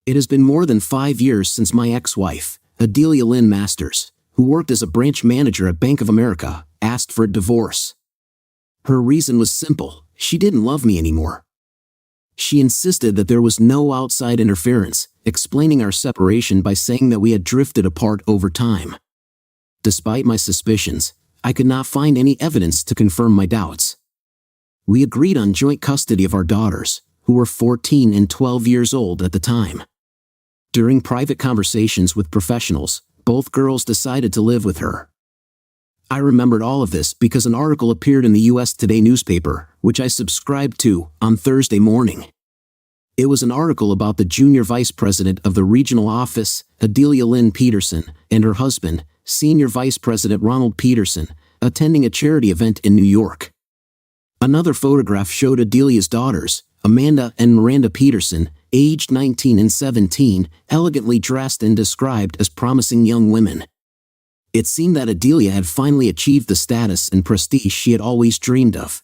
It has been more than 5 years since my ex-wife, Adelia Lynn Masters, who worked as a branch manager at Bank of America, asked for a divorce. Her reason was simple: she didn't love me anymore. She insisted that there was no outside interference, explaining our separation by saying that we had drifted apart over time. Despite my suspicions, I could not find any evidence to confirm my doubts. We agreed on joint custody of our daughters, who were 14 and 12 years old at the time. During private conversations with professionals, both girls decided to live with her. I remembered all of this because an article appeared in the US Today newspaper, which I subscribed to, on Thursday morning. It was an article about the junior vice president of the regional office, Adelia Lynn Peterson, and her husband, senior vice president Ronald Peterson, attending a charity event in New York. Another photograph showed Adelia's daughters, Amanda and Miranda Peterson, aged 19 and 17, elegantly dressed and described as promising young women. It seemed that Adelia had finally achieved the status and prestige she had always dreamed of.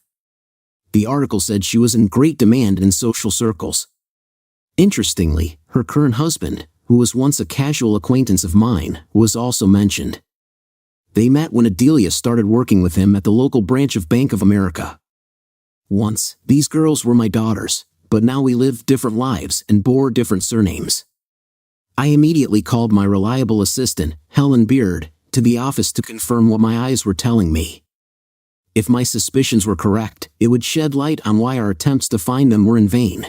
The article said she was in great demand in social circles. Interestingly, her current husband, who was once a casual acquaintance of mine, was also mentioned. They met when Adelia started working with him at the local branch of Bank of America. Once, these girls were my daughters, but now we lived different lives and bore different surnames. I immediately called my reliable assistant, Helen Beard, to the office to confirm what my eyes were telling me. If my suspicions were correct, it would shed light on why our attempts to find them were in vain.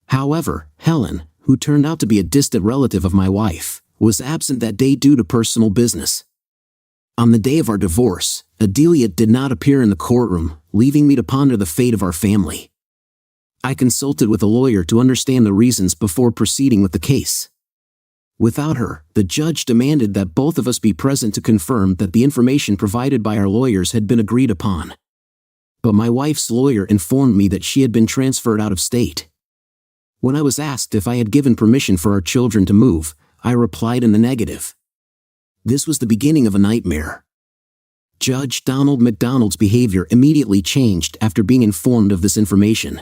However, Helen, who turned out to be a distant relative of my wife, was absent that day due to personal business. On the day of our divorce, Adelia did not appear in the courtroom, leaving me to ponder the fate of our family. I consulted with a lawyer to understand the reasons before proceeding with the case. Without her, the judge demanded that both of us be present to confirm that the information provided by our lawyers had been agreed upon. But my wife's lawyer informed me that she had been transferred out of state. When I was asked if I had given permission for our children to move, I replied in the negative. This was the beginning of a nightmare. Judge Donald McDonald's behavior immediately changed after being informed of this information.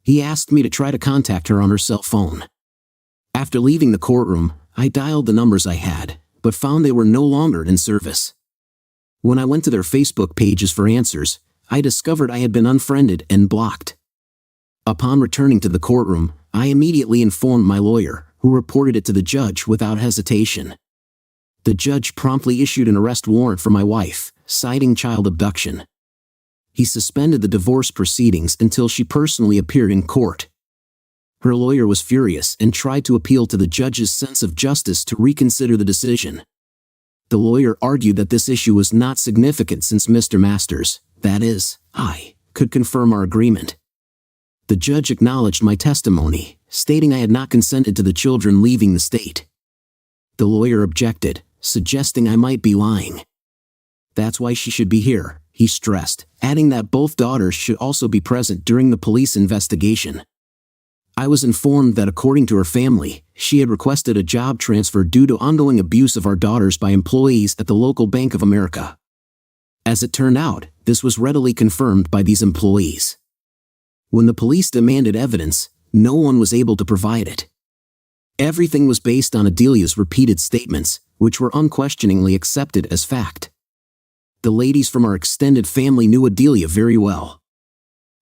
He asked me to try to contact her on her cell phone. After leaving the courtroom, I dialed the numbers I had, but found they were no longer in service. When I went to their Facebook pages for answers, I discovered I had been unfriended and blocked. Upon returning to the courtroom, I immediately informed my lawyer, who reported it to the judge without hesitation. The judge promptly issued an arrest warrant for my wife, citing child abduction. He suspended the divorce proceedings until she personally appeared in court. Her lawyer was furious and tried to appeal to the judge's sense of justice to reconsider the decision. The lawyer argued that this issue was not significant since Mr. Masters, that is, I, could confirm our agreement. The judge acknowledged my testimony, stating I had not consented to the children leaving the state. The lawyer objected, suggesting I might be lying. That's why she should be here, he stressed, adding that both daughters should also be present during the police investigation. I was informed that according to her family, she had requested a job transfer due to ongoing abuse of our daughters by employees at the local Bank of America. As it turned out, this was readily confirmed by these employees. When the police demanded evidence, no one was able to provide it. Everything was based on Adelia's repeated statements, which were unquestioningly accepted as fact. The ladies from our extended family knew Adelia very well.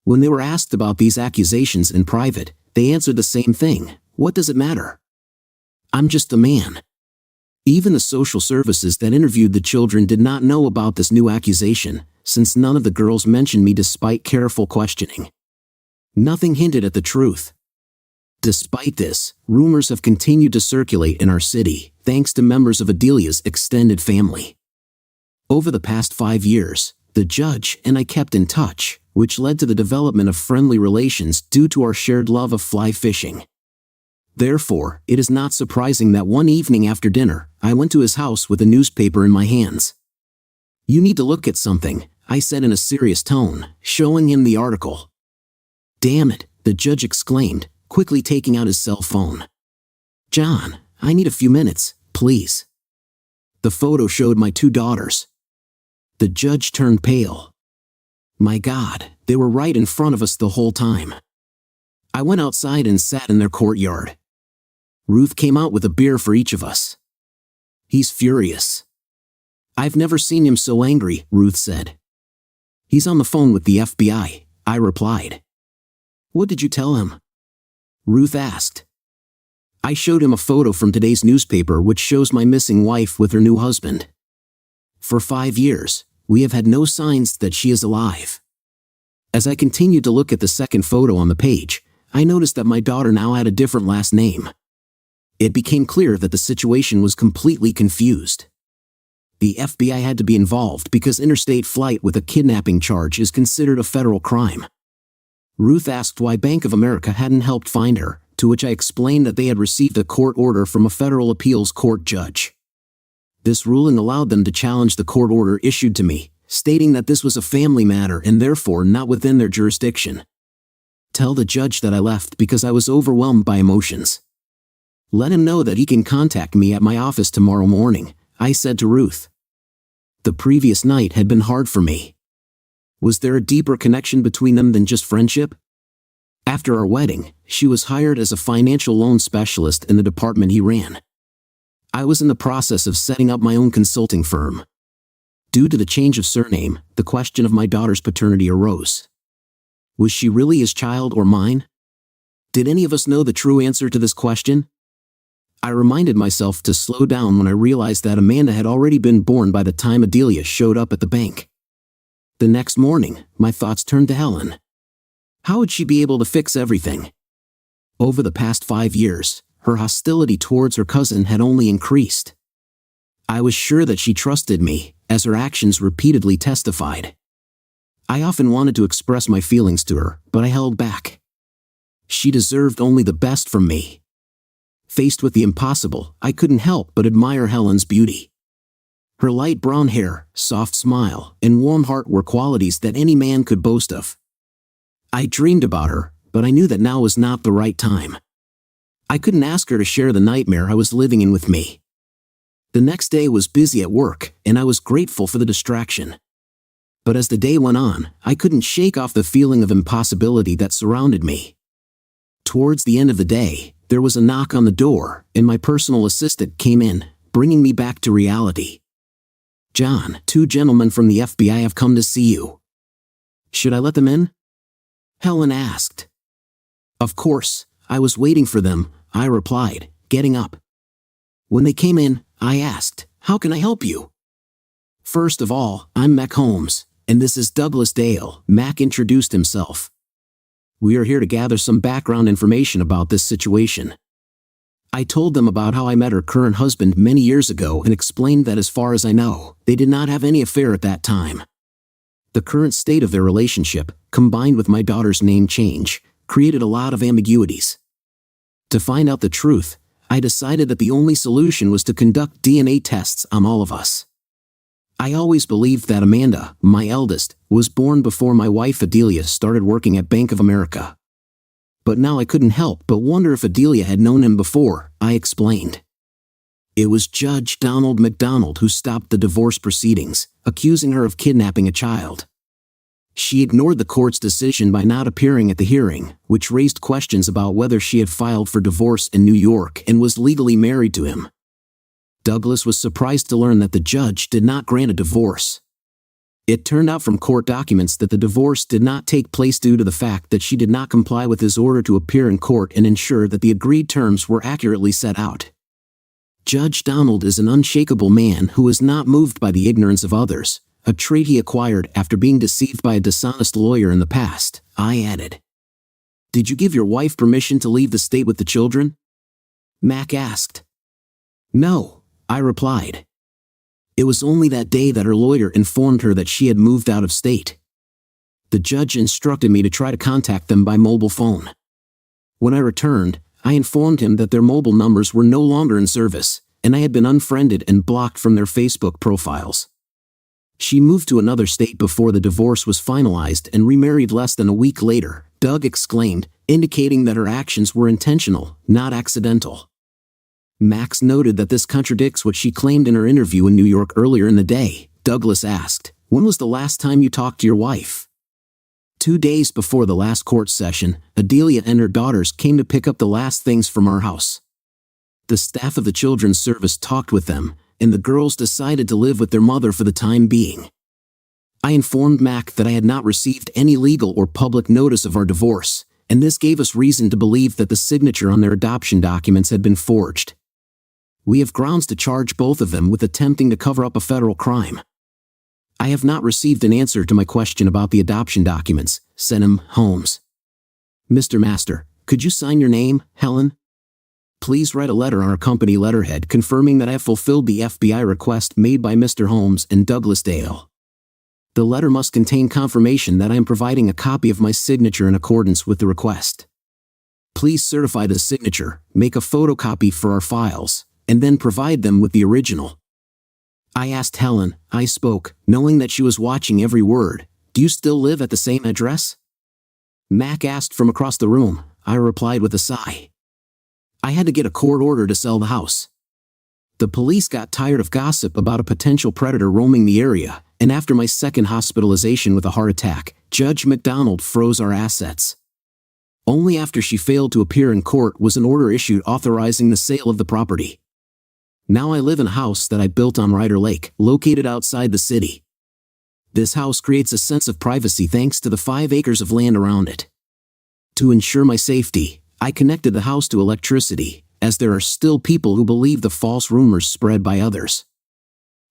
When they were asked about these accusations in private, they answered the same thing: what does it matter? I'm just a man. Even the social services that interviewed the children did not know about this new accusation, since none of the girls mentioned me despite careful questioning. Nothing hinted at the truth. Despite this, rumors have continued to circulate in our city, thanks to members of Adelia's extended family. Over the past 5 years, the judge and I kept in touch, which led to the development of friendly relations due to our shared love of fly fishing. Therefore, it is not surprising that one evening after dinner, I went to his house with a newspaper in my hands. "You need to look at something," I said in a serious tone, showing him the article. "Damn it," the judge exclaimed, quickly taking out his cell phone. "John, I need a few minutes, please." The photo showed my 2 daughters. The judge turned pale. My God, they were right in front of us the whole time. I went outside and sat in their courtyard. Ruth came out with a beer for each of us. He's furious. I've never seen him so angry, Ruth said. He's on the phone with the FBI, I replied. What did you tell him? Ruth asked. I showed him a photo from today's newspaper which shows my missing wife with her new husband. For 5 years, we have had no signs that she is alive. As I continued to look at the second photo on the page, I noticed that my daughter now had a different last name. It became clear that the situation was completely confused. The FBI had to be involved because interstate flight with a kidnapping charge is considered a federal crime. Ruth asked why Bank of America hadn't helped find her, to which I explained that they had received a court order from a federal appeals court judge. This ruling allowed them to challenge the court order issued to me, stating that this was a family matter and therefore not within their jurisdiction. Tell the judge that I left because I was overwhelmed by emotions. Let him know that he can contact me at my office tomorrow morning, I said to Ruth. The previous night had been hard for me. Was there a deeper connection between them than just friendship? After our wedding, she was hired as a financial loan specialist in the department he ran. I was in the process of setting up my own consulting firm. Due to the change of surname, the question of my daughter's paternity arose. Was she really his child or mine? Did any of us know the true answer to this question? I reminded myself to slow down when I realized that Amanda had already been born by the time Adelia showed up at the bank. The next morning, my thoughts turned to Helen. How would she be able to fix everything? Over the past 5 years, her hostility towards her cousin had only increased. I was sure that she trusted me, as her actions repeatedly testified. I often wanted to express my feelings to her, but I held back. She deserved only the best from me. Faced with the impossible, I couldn't help but admire Helen's beauty. Her light brown hair, soft smile, and warm heart were qualities that any man could boast of. I dreamed about her, but I knew that now was not the right time. I couldn't ask her to share the nightmare I was living in with me. The next day was busy at work, and I was grateful for the distraction. But as the day went on, I couldn't shake off the feeling of impossibility that surrounded me. Towards the end of the day, there was a knock on the door, and my personal assistant came in, bringing me back to reality. John, 2 gentlemen from the FBI have come to see you. Should I let them in? Helen asked. Of course, I was waiting for them, I replied, getting up. When they came in, I asked, how can I help you? First of all, I'm Mac Holmes, and this is Douglas Dale, Mac introduced himself. We are here to gather some background information about this situation. I told them about how I met her current husband many years ago and explained that as far as I know, they did not have any affair at that time. The current state of their relationship, combined with my daughter's name change, created a lot of ambiguities. To find out the truth, I decided that the only solution was to conduct DNA tests on all of us. I always believed that Amanda, my eldest, was born before my wife Adelia started working at Bank of America. But now I couldn't help but wonder if Adelia had known him before, I explained. It was Judge Donald McDonald who stopped the divorce proceedings, accusing her of kidnapping a child. She ignored the court's decision by not appearing at the hearing, which raised questions about whether she had filed for divorce in New York and was legally married to him. Douglas was surprised to learn that the judge did not grant a divorce. It turned out from court documents that the divorce did not take place due to the fact that she did not comply with his order to appear in court and ensure that the agreed terms were accurately set out. Judge Donald is an unshakable man who is not moved by the ignorance of others, a trait he acquired after being deceived by a dishonest lawyer in the past, I added. Did you give your wife permission to leave the state with the children? Mac asked. No, I replied. It was only that day that her lawyer informed her that she had moved out of state. The judge instructed me to try to contact them by mobile phone. When I returned, I informed him that their mobile numbers were no longer in service, and I had been unfriended and blocked from their Facebook profiles. She moved to another state before the divorce was finalized and remarried less than a week later, Doug exclaimed, indicating that her actions were intentional, not accidental. Max noted that this contradicts what she claimed in her interview in New York earlier in the day. Douglas asked, when was the last time you talked to your wife? 2 days before the last court session, Adelia and her daughters came to pick up the last things from our house. The staff of the children's service talked with them, and the girls decided to live with their mother for the time being. I informed Mac that I had not received any legal or public notice of our divorce, and this gave us reason to believe that the signature on their adoption documents had been forged. We have grounds to charge both of them with attempting to cover up a federal crime. I have not received an answer to my question about the adoption documents, sent him, Holmes. Mr. Master, could you sign your name, Helen? Please write a letter on our company letterhead confirming that I have fulfilled the FBI request made by Mr. Holmes and Douglas Dale. The letter must contain confirmation that I am providing a copy of my signature in accordance with the request. Please certify the signature, make a photocopy for our files, and then provide them with the original. I asked Helen, I spoke, knowing that she was watching every word, do you still live at the same address? Mac asked from across the room. I replied with a sigh. I had to get a court order to sell the house. The police got tired of gossip about a potential predator roaming the area, and after my second hospitalization with a heart attack, Judge McDonald froze our assets. Only after she failed to appear in court was an order issued authorizing the sale of the property. Now I live in a house that I built on Ryder Lake, located outside the city. This house creates a sense of privacy thanks to the 5 acres of land around it. To ensure my safety, I connected the house to electricity, as there are still people who believe the false rumors spread by others.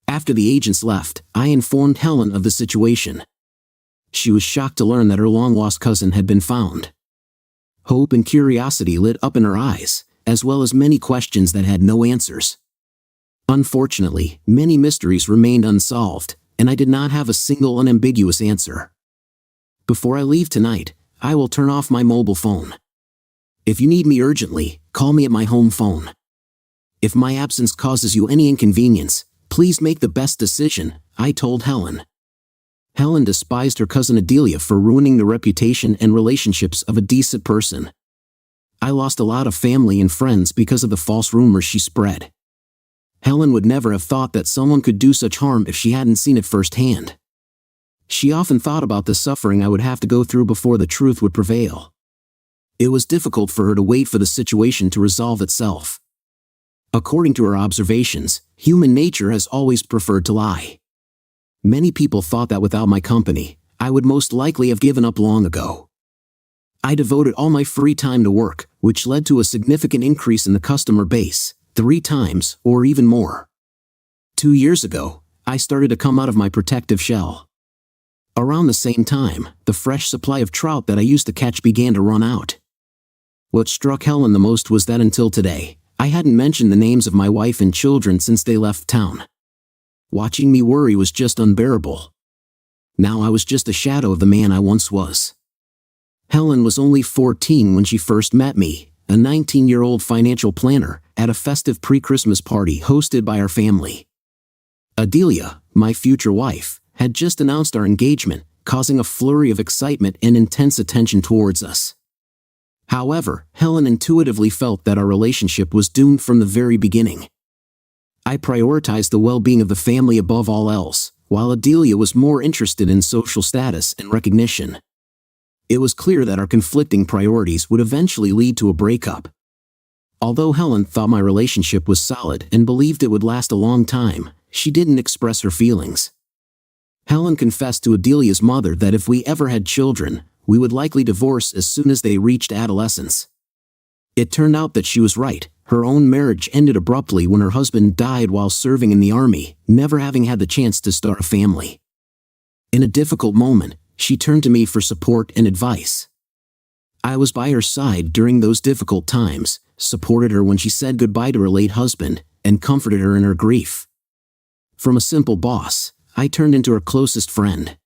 After the agents left, I informed Helen of the situation. She was shocked to learn that her long-lost cousin had been found. Hope and curiosity lit up in her eyes, as well as many questions that had no answers. Unfortunately, many mysteries remained unsolved, and I did not have a single unambiguous answer. Before I leave tonight, I will turn off my mobile phone. If you need me urgently, call me at my home phone. If my absence causes you any inconvenience, please make the best decision, I told Helen. Helen despised her cousin Adelia for ruining the reputation and relationships of a decent person. I lost a lot of family and friends because of the false rumors she spread. Helen would never have thought that someone could do such harm if she hadn't seen it firsthand. She often thought about the suffering I would have to go through before the truth would prevail. It was difficult for her to wait for the situation to resolve itself. According to her observations, human nature has always preferred to lie. Many people thought that without my company, I would most likely have given up long ago. I devoted all my free time to work, which led to a significant increase in the customer base, 3 times or even more. 2 years ago, I started to come out of my protective shell. Around the same time, the fresh supply of trout that I used to catch began to run out. What struck Helen the most was that until today, I hadn't mentioned the names of my wife and children since they left town. Watching me worry was just unbearable. Now I was just a shadow of the man I once was. Helen was only 14 when she first met me, a 19-year-old financial planner, at a festive pre-Christmas party hosted by our family. Adelia, my future wife, had just announced our engagement, causing a flurry of excitement and intense attention towards us. However, Helen intuitively felt that our relationship was doomed from the very beginning. I prioritized the well-being of the family above all else, while Adelia was more interested in social status and recognition. It was clear that our conflicting priorities would eventually lead to a breakup. Although Helen thought my relationship was solid and believed it would last a long time, she didn't express her feelings. Helen confessed to Adelia's mother that if we ever had children, we would likely divorce as soon as they reached adolescence. It turned out that she was right. Her own marriage ended abruptly when her husband died while serving in the army, never having had the chance to start a family. In a difficult moment, she turned to me for support and advice. I was by her side during those difficult times, supported her when she said goodbye to her late husband, and comforted her in her grief. From a simple boss, I turned into her closest friend.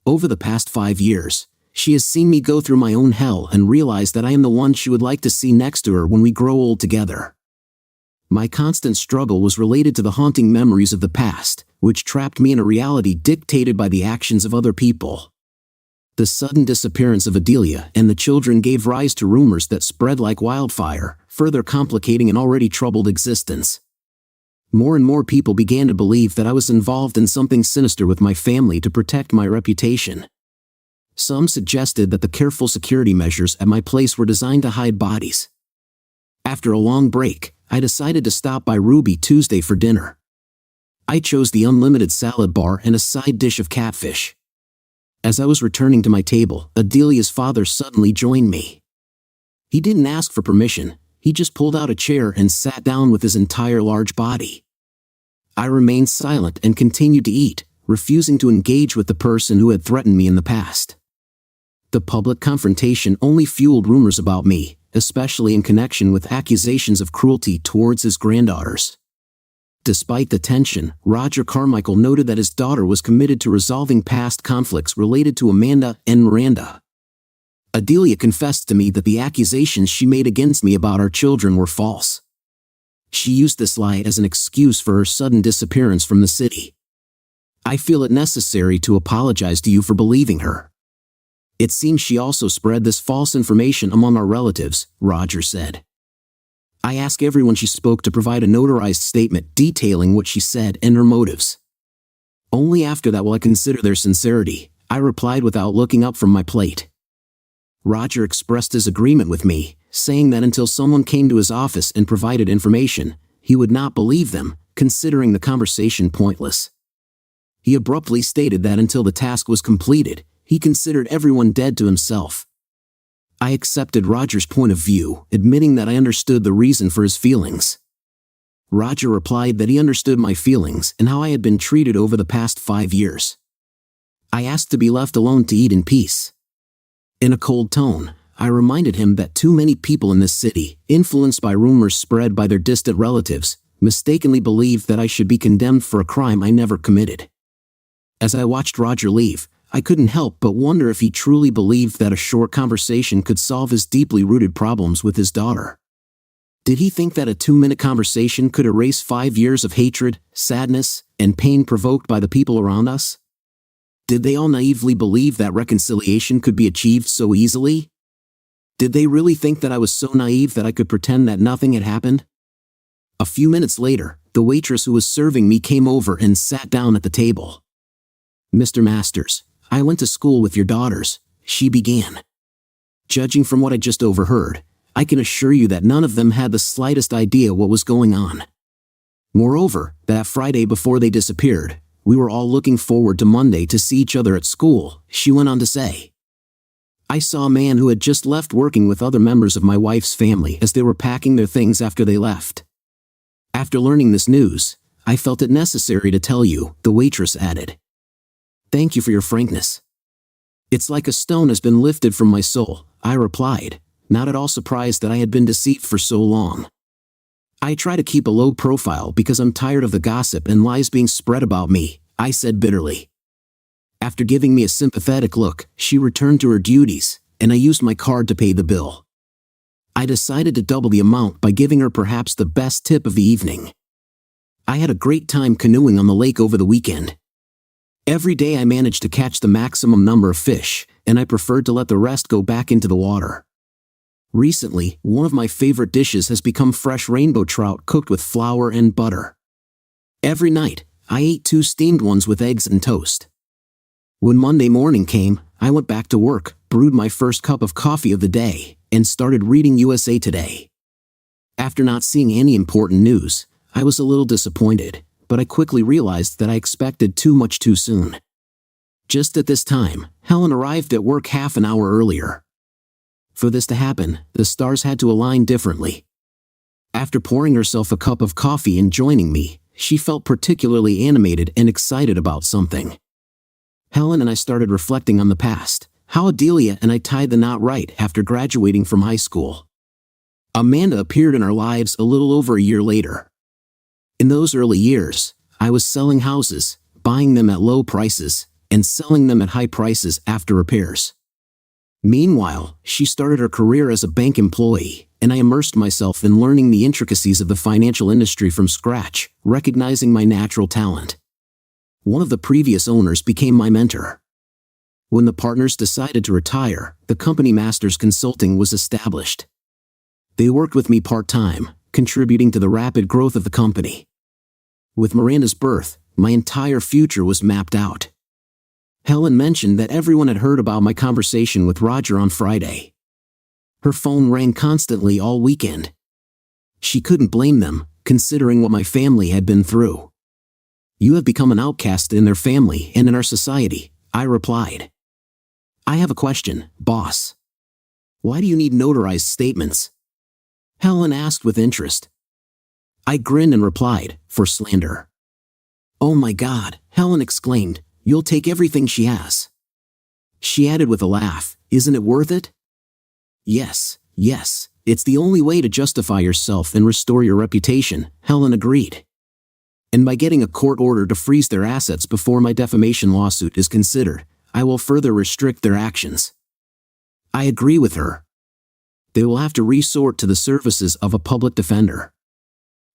Over the past 5 years, she has seen me go through my own hell and realized that I am the one she would like to see next to her when we grow old together. My constant struggle was related to the haunting memories of the past, which trapped me in a reality dictated by the actions of other people. The sudden disappearance of Adelia and the children gave rise to rumors that spread like wildfire, further complicating an already troubled existence. More and more people began to believe that I was involved in something sinister with my family to protect my reputation. Some suggested that the careful security measures at my place were designed to hide bodies. After a long break, I decided to stop by Ruby Tuesday for dinner. I chose the unlimited salad bar and a side dish of catfish. As I was returning to my table, Adelia's father suddenly joined me. He didn't ask for permission, he just pulled out a chair and sat down with his entire large body. I remained silent and continued to eat, refusing to engage with the person who had threatened me in the past. The public confrontation only fueled rumors about me, especially in connection with accusations of cruelty towards his granddaughters. Despite the tension, Roger Carmichael noted that his daughter was committed to resolving past conflicts related to Amanda and Miranda. Adelia confessed to me that the accusations she made against me about our children were false. She used this lie as an excuse for her sudden disappearance from the city. I feel it necessary to apologize to you for believing her. It seems she also spread this false information among our relatives, Roger said. I asked everyone she spoke to provide a notarized statement detailing what she said and her motives. Only after that will I consider their sincerity, I replied without looking up from my plate. Roger expressed his agreement with me, saying that until someone came to his office and provided information, he would not believe them, considering the conversation pointless. He abruptly stated that until the task was completed, he considered everyone dead to himself. I accepted Roger's point of view, admitting that I understood the reason for his feelings. Roger replied that he understood my feelings and how I had been treated over the past 5 years. I asked to be left alone to eat in peace. In a cold tone, I reminded him that too many people in this city, influenced by rumors spread by their distant relatives, mistakenly believed that I should be condemned for a crime I never committed. As I watched Roger leave, I couldn't help but wonder if he truly believed that a short conversation could solve his deeply rooted problems with his daughter. Did he think that a 2-minute conversation could erase 5 years of hatred, sadness, and pain provoked by the people around us? Did they all naively believe that reconciliation could be achieved so easily? Did they really think that I was so naive that I could pretend that nothing had happened? A few minutes later, the waitress who was serving me came over and sat down at the table. "Mr. Masters, I went to school with your daughters," she began. Judging from what I just overheard, I can assure you that none of them had the slightest idea what was going on. Moreover, that Friday before they disappeared, we were all looking forward to Monday to see each other at school, she went on to say. I saw a man who had just left working with other members of my wife's family as they were packing their things after they left. After learning this news, I felt it necessary to tell you, the waitress added. Thank you for your frankness. It's like a stone has been lifted from my soul, I replied, not at all surprised that I had been deceived for so long. I try to keep a low profile because I'm tired of the gossip and lies being spread about me, I said bitterly. After giving me a sympathetic look, she returned to her duties, and I used my card to pay the bill. I decided to double the amount by giving her perhaps the best tip of the evening. I had a great time canoeing on the lake over the weekend. Every day I managed to catch the maximum number of fish, and I preferred to let the rest go back into the water. Recently, one of my favorite dishes has become fresh rainbow trout cooked with flour and butter. Every night, I ate 2 steamed ones with eggs and toast. When Monday morning came, I went back to work, brewed my first cup of coffee of the day, and started reading USA Today. After not seeing any important news, I was a little disappointed, but I quickly realized that I expected too much too soon. Just at this time, Helen arrived at work half an hour earlier. For this to happen, the stars had to align differently. After pouring herself a cup of coffee and joining me, she felt particularly animated and excited about something. Helen and I started reflecting on the past, how Adelia and I tied the knot right after graduating from high school. Amanda appeared in our lives a little over a year later. In those early years, I was selling houses, buying them at low prices, and selling them at high prices after repairs. Meanwhile, she started her career as a bank employee, and I immersed myself in learning the intricacies of the financial industry from scratch, recognizing my natural talent. One of the previous owners became my mentor. When the partners decided to retire, the company Masters Consulting was established. They worked with me part-time, contributing to the rapid growth of the company. With Miranda's birth, my entire future was mapped out. Helen mentioned that everyone had heard about my conversation with Roger on Friday. Her phone rang constantly all weekend. She couldn't blame them, considering what my family had been through. You have become an outcast in their family and in our society, I replied. I have a question, boss. Why do you need notarized statements? Helen asked with interest. I grinned and replied, for slander. Oh my God, Helen exclaimed, you'll take everything she has. She added with a laugh, isn't it worth it? Yes, it's the only way to justify yourself and restore your reputation, Helen agreed. And by getting a court order to freeze their assets before my defamation lawsuit is considered, I will further restrict their actions. I agree with her. They will have to resort to the services of a public defender.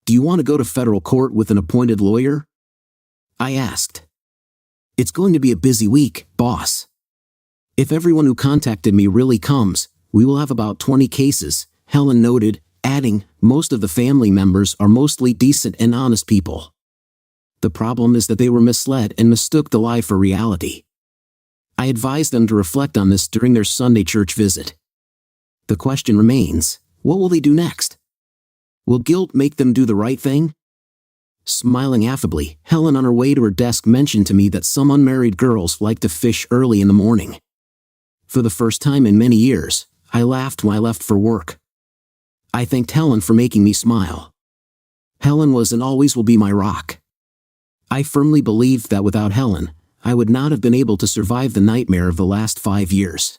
Do you want to go to federal court with an appointed lawyer? I asked. It's going to be a busy week, boss. If everyone who contacted me really comes, we will have about 20 cases, Helen noted, adding, most of the family members are mostly decent and honest people. The problem is that they were misled and mistook the lie for reality. I advised them to reflect on this during their Sunday church visit. The question remains, what will they do next? Will guilt make them do the right thing? Smiling affably, Helen on her way to her desk mentioned to me that some unmarried girls like to fish early in the morning. For the first time in many years, I laughed when I left for work. I thanked Helen for making me smile. Helen was and always will be my rock. I firmly believed that without Helen, I would not have been able to survive the nightmare of the last 5 years.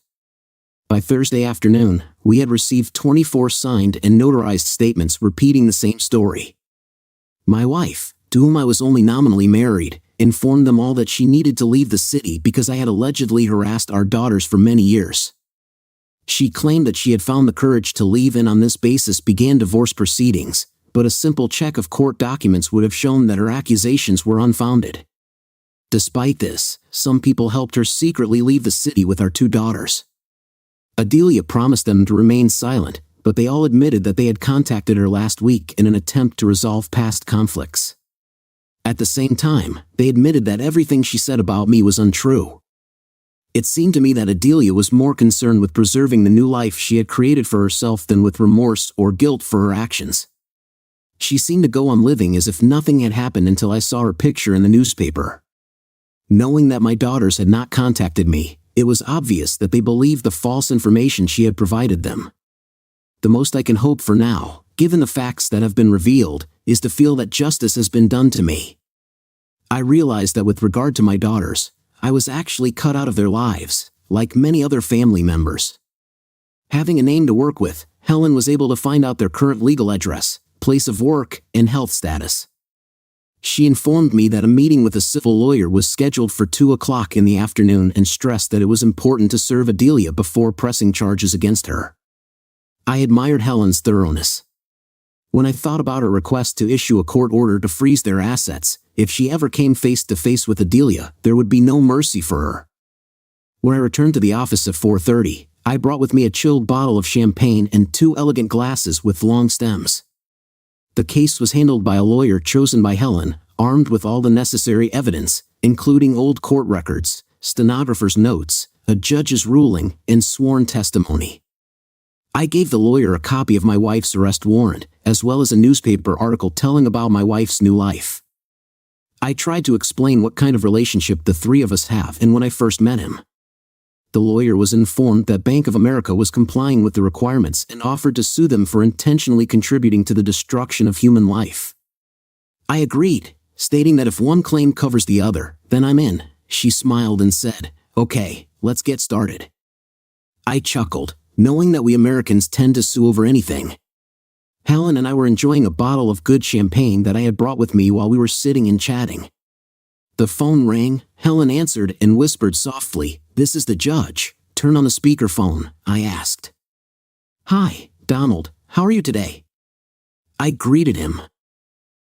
By Thursday afternoon, we had received 24 signed and notarized statements repeating the same story. My wife, to whom I was only nominally married, informed them all that she needed to leave the city because I had allegedly harassed our daughters for many years. She claimed that she had found the courage to leave and on this basis began divorce proceedings, but a simple check of court documents would have shown that her accusations were unfounded. Despite this, some people helped her secretly leave the city with our 2 daughters. Adelia promised them to remain silent, but they all admitted that they had contacted her last week in an attempt to resolve past conflicts. At the same time, they admitted that everything she said about me was untrue. It seemed to me that Adelia was more concerned with preserving the new life she had created for herself than with remorse or guilt for her actions. She seemed to go on living as if nothing had happened until I saw her picture in the newspaper. Knowing that my daughters had not contacted me, it was obvious that they believed the false information she had provided them. The most I can hope for now, given the facts that have been revealed, is to feel that justice has been done to me. I realized that with regard to my daughters, I was actually cut out of their lives, like many other family members. Having a name to work with, Helen was able to find out their current legal address, place of work, and health status. She informed me that a meeting with a civil lawyer was scheduled for 2 o'clock in the afternoon and stressed that it was important to serve Adelia before pressing charges against her. I admired Helen's thoroughness. When I thought about her request to issue a court order to freeze their assets, if she ever came face to face with Adelia, there would be no mercy for her. When I returned to the office at 4:30, I brought with me a chilled bottle of champagne and 2 elegant glasses with long stems. The case was handled by a lawyer chosen by Helen, armed with all the necessary evidence, including old court records, stenographer's notes, a judge's ruling, and sworn testimony. I gave the lawyer a copy of my wife's arrest warrant, as well as a newspaper article telling about my wife's new life. I tried to explain what kind of relationship the 3 of us have and when I first met him. The lawyer was informed that Bank of America was complying with the requirements and offered to sue them for intentionally contributing to the destruction of human life. I agreed, stating that if one claim covers the other, then I'm in. She smiled and said, "Okay, let's get started." I chuckled, knowing that we Americans tend to sue over anything. Helen and I were enjoying a bottle of good champagne that I had brought with me while we were sitting and chatting. The phone rang, Helen answered and whispered softly, "This is the judge. Turn on the speakerphone," I asked. "Hi, Donald, how are you today?" I greeted him.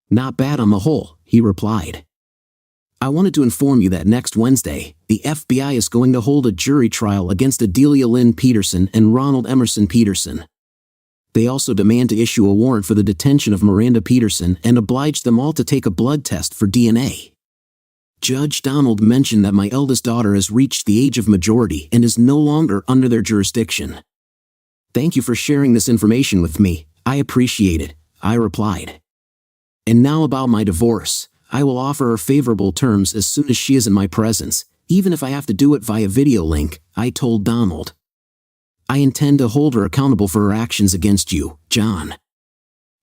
"Not bad on the whole," he replied. "I wanted to inform you that next Wednesday, the FBI is going to hold a jury trial against Adelia Lynn Peterson and Ronald Emerson Peterson. They also demand to issue a warrant for the detention of Miranda Peterson and oblige them all to take a blood test for DNA. Judge Donald mentioned that my eldest daughter has reached the age of majority and is no longer under their jurisdiction. Thank you for sharing this information with me, I appreciate it," I replied. And now about my divorce. I will offer her favorable terms as soon as she is in my presence, even if I have to do it via video link, I told Donald. I intend to hold her accountable for her actions against you, John.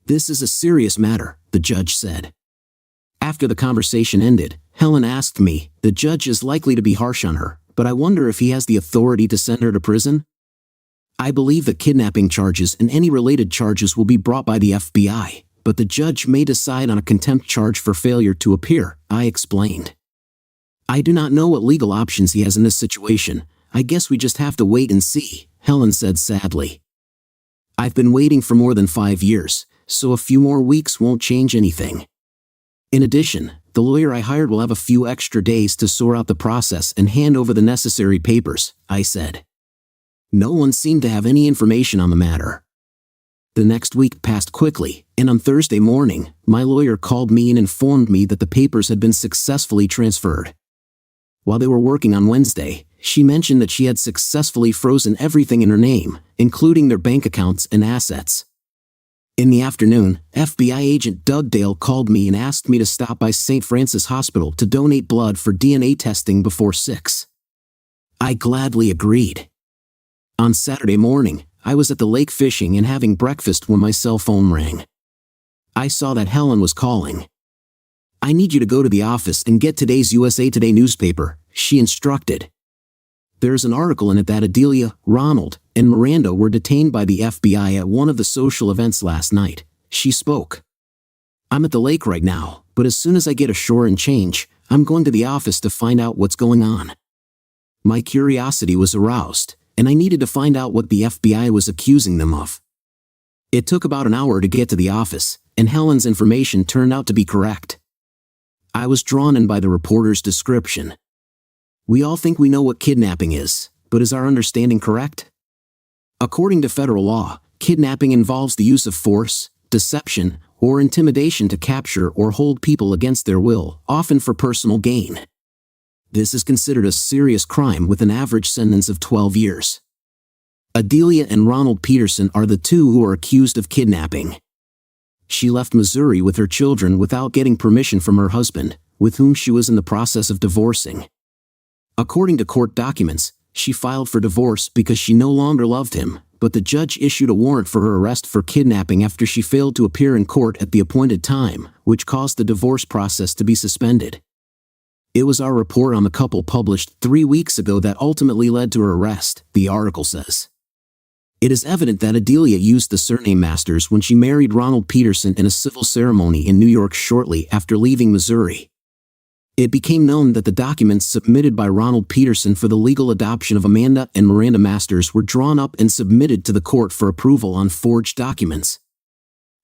This is a serious matter, the judge said. After the conversation ended, Helen asked me, the judge is likely to be harsh on her, but I wonder if he has the authority to send her to prison? I believe that kidnapping charges and any related charges will be brought by the FBI, but the judge may decide on a contempt charge for failure to appear, I explained. I do not know what legal options he has in this situation. I guess we just have to wait and see, Helen said sadly. I've been waiting for more than 5 years, so a few more weeks won't change anything. In addition, the lawyer I hired will have a few extra days to sort out the process and hand over the necessary papers, I said. No one seemed to have any information on the matter. The next week passed quickly, and on Thursday morning, my lawyer called me and informed me that the papers had been successfully transferred. While they were working on Wednesday, she mentioned that she had successfully frozen everything in her name, including their bank accounts and assets. In the afternoon, FBI agent Doug Dale called me and asked me to stop by St. Francis Hospital to donate blood for DNA testing before 6. I gladly agreed. On Saturday morning, I was at the lake fishing and having breakfast when my cell phone rang. I saw that Helen was calling. I need you to go to the office and get today's USA Today newspaper, she instructed. There's an article in it that Adelia, Ronald, and Miranda were detained by the FBI at one of the social events last night, she spoke. I'm at the lake right now, but as soon as I get ashore and change, I'm going to the office to find out what's going on. My curiosity was aroused, and I needed to find out what the FBI was accusing them of. It took about an hour to get to the office, and Helen's information turned out to be correct. I was drawn in by the reporter's description. We all think we know what kidnapping is, but is our understanding correct? According to federal law, kidnapping involves the use of force, deception, or intimidation to capture or hold people against their will, often for personal gain. This is considered a serious crime with an average sentence of 12 years. Adelia and Ronald Peterson are the two who are accused of kidnapping. She left Missouri with her children without getting permission from her husband, with whom she was in the process of divorcing. According to court documents, she filed for divorce because she no longer loved him, but the judge issued a warrant for her arrest for kidnapping after she failed to appear in court at the appointed time, which caused the divorce process to be suspended. It was our report on the couple published 3 weeks ago that ultimately led to her arrest, the article says. It is evident that Adelia used the surname Masters when she married Ronald Peterson in a civil ceremony in New York shortly after leaving Missouri. It became known that the documents submitted by Ronald Peterson for the legal adoption of Amanda and Miranda Masters were drawn up and submitted to the court for approval on forged documents.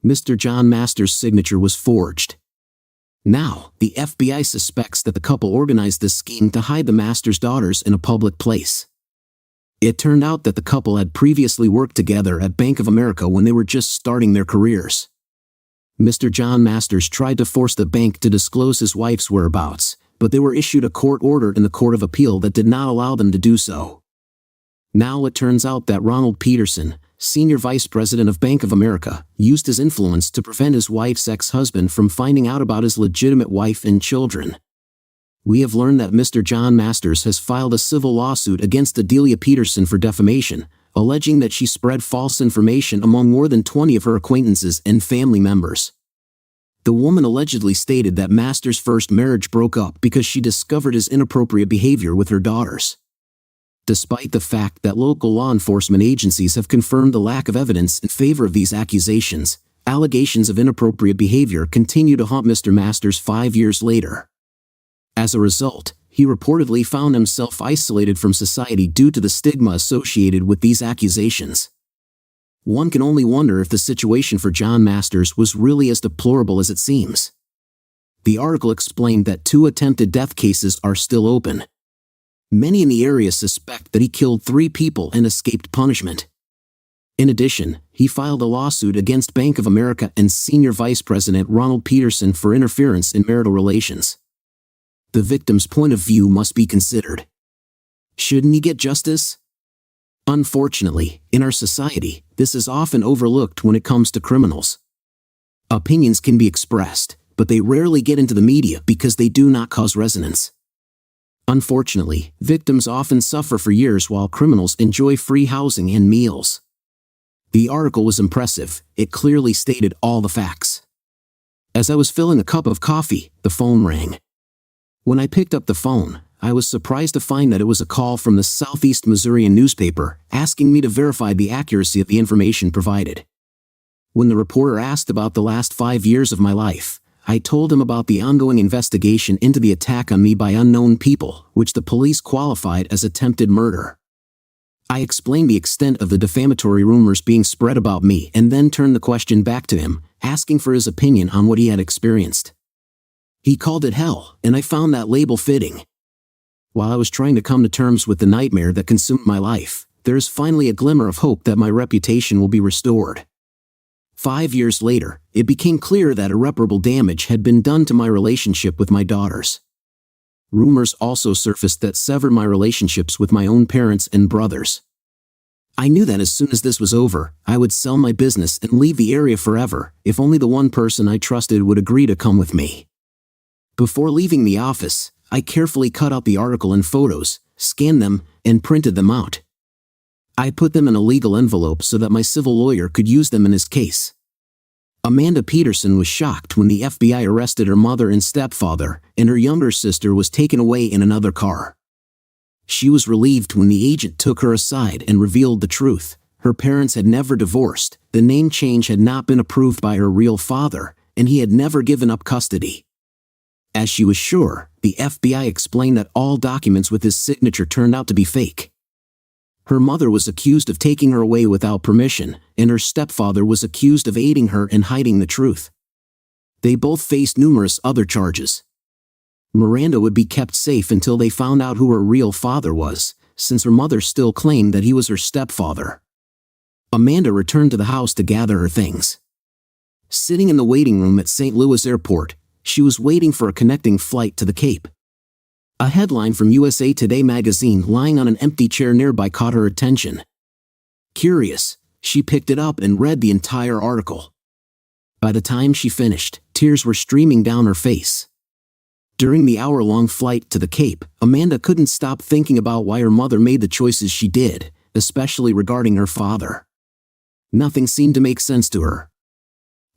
Mr. John Masters' signature was forged. Now, the FBI suspects that the couple organized this scheme to hide the Masters' daughters in a public place. It turned out that the couple had previously worked together at Bank of America when they were just starting their careers. Mr. John Masters tried to force the bank to disclose his wife's whereabouts, but they were issued a court order in the Court of Appeal that did not allow them to do so. Now it turns out that Ronald Peterson, senior vice president of Bank of America, used his influence to prevent his wife's ex-husband from finding out about his legitimate wife and children. We have learned that Mr. John Masters has filed a civil lawsuit against Adelia Peterson for defamation, alleging that she spread false information among more than 20 of her acquaintances and family members. The woman allegedly stated that Masters' first marriage broke up because she discovered his inappropriate behavior with her daughters. Despite the fact that local law enforcement agencies have confirmed the lack of evidence in favor of these accusations, allegations of inappropriate behavior continue to haunt Mr. Masters 5 years later. As a result, he reportedly found himself isolated from society due to the stigma associated with these accusations. One can only wonder if the situation for John Masters was really as deplorable as it seems. The article explained that 2 attempted death cases are still open. Many in the area suspect that he killed 3 people and escaped punishment. In addition, he filed a lawsuit against Bank of America and Senior Vice President Ronald Peterson for interference in marital relations. The victim's point of view must be considered. Shouldn't he get justice? Unfortunately, in our society, this is often overlooked when it comes to criminals. Opinions can be expressed, but they rarely get into the media because they do not cause resonance. Unfortunately, victims often suffer for years while criminals enjoy free housing and meals. The article was impressive. It clearly stated all the facts. As I was filling a cup of coffee, the phone rang. When I picked up the phone, I was surprised to find that it was a call from the Southeast Missourian newspaper, asking me to verify the accuracy of the information provided. When the reporter asked about the last 5 years of my life, I told him about the ongoing investigation into the attack on me by unknown people, which the police qualified as attempted murder. I explained the extent of the defamatory rumors being spread about me and then turned the question back to him, asking for his opinion on what he had experienced. He called it hell, and I found that label fitting. While I was trying to come to terms with the nightmare that consumed my life, there is finally a glimmer of hope that my reputation will be restored. 5 years later, it became clear that irreparable damage had been done to my relationship with my daughters. Rumors also surfaced that severed my relationships with my own parents and brothers. I knew that as soon as this was over, I would sell my business and leave the area forever, if only the one person I trusted would agree to come with me. Before leaving the office, I carefully cut out the article and photos, scanned them, and printed them out. I put them in a legal envelope so that my civil lawyer could use them in his case. Amanda Peterson was shocked when the FBI arrested her mother and stepfather, and her younger sister was taken away in another car. She was relieved when the agent took her aside and revealed the truth. Her parents had never divorced, the name change had not been approved by her real father, and he had never given up custody. As she was sure, the FBI explained that all documents with his signature turned out to be fake. Her mother was accused of taking her away without permission, and her stepfather was accused of aiding her and hiding the truth. They both faced numerous other charges. Miranda would be kept safe until they found out who her real father was, since her mother still claimed that he was her stepfather. Amanda returned to the house to gather her things. Sitting in the waiting room at St. Louis Airport, she was waiting for a connecting flight to the Cape. A headline from USA Today magazine lying on an empty chair nearby caught her attention. Curious, she picked it up and read the entire article. By the time she finished, tears were streaming down her face. During the hour-long flight to the Cape, Amanda couldn't stop thinking about why her mother made the choices she did, especially regarding her father. Nothing seemed to make sense to her.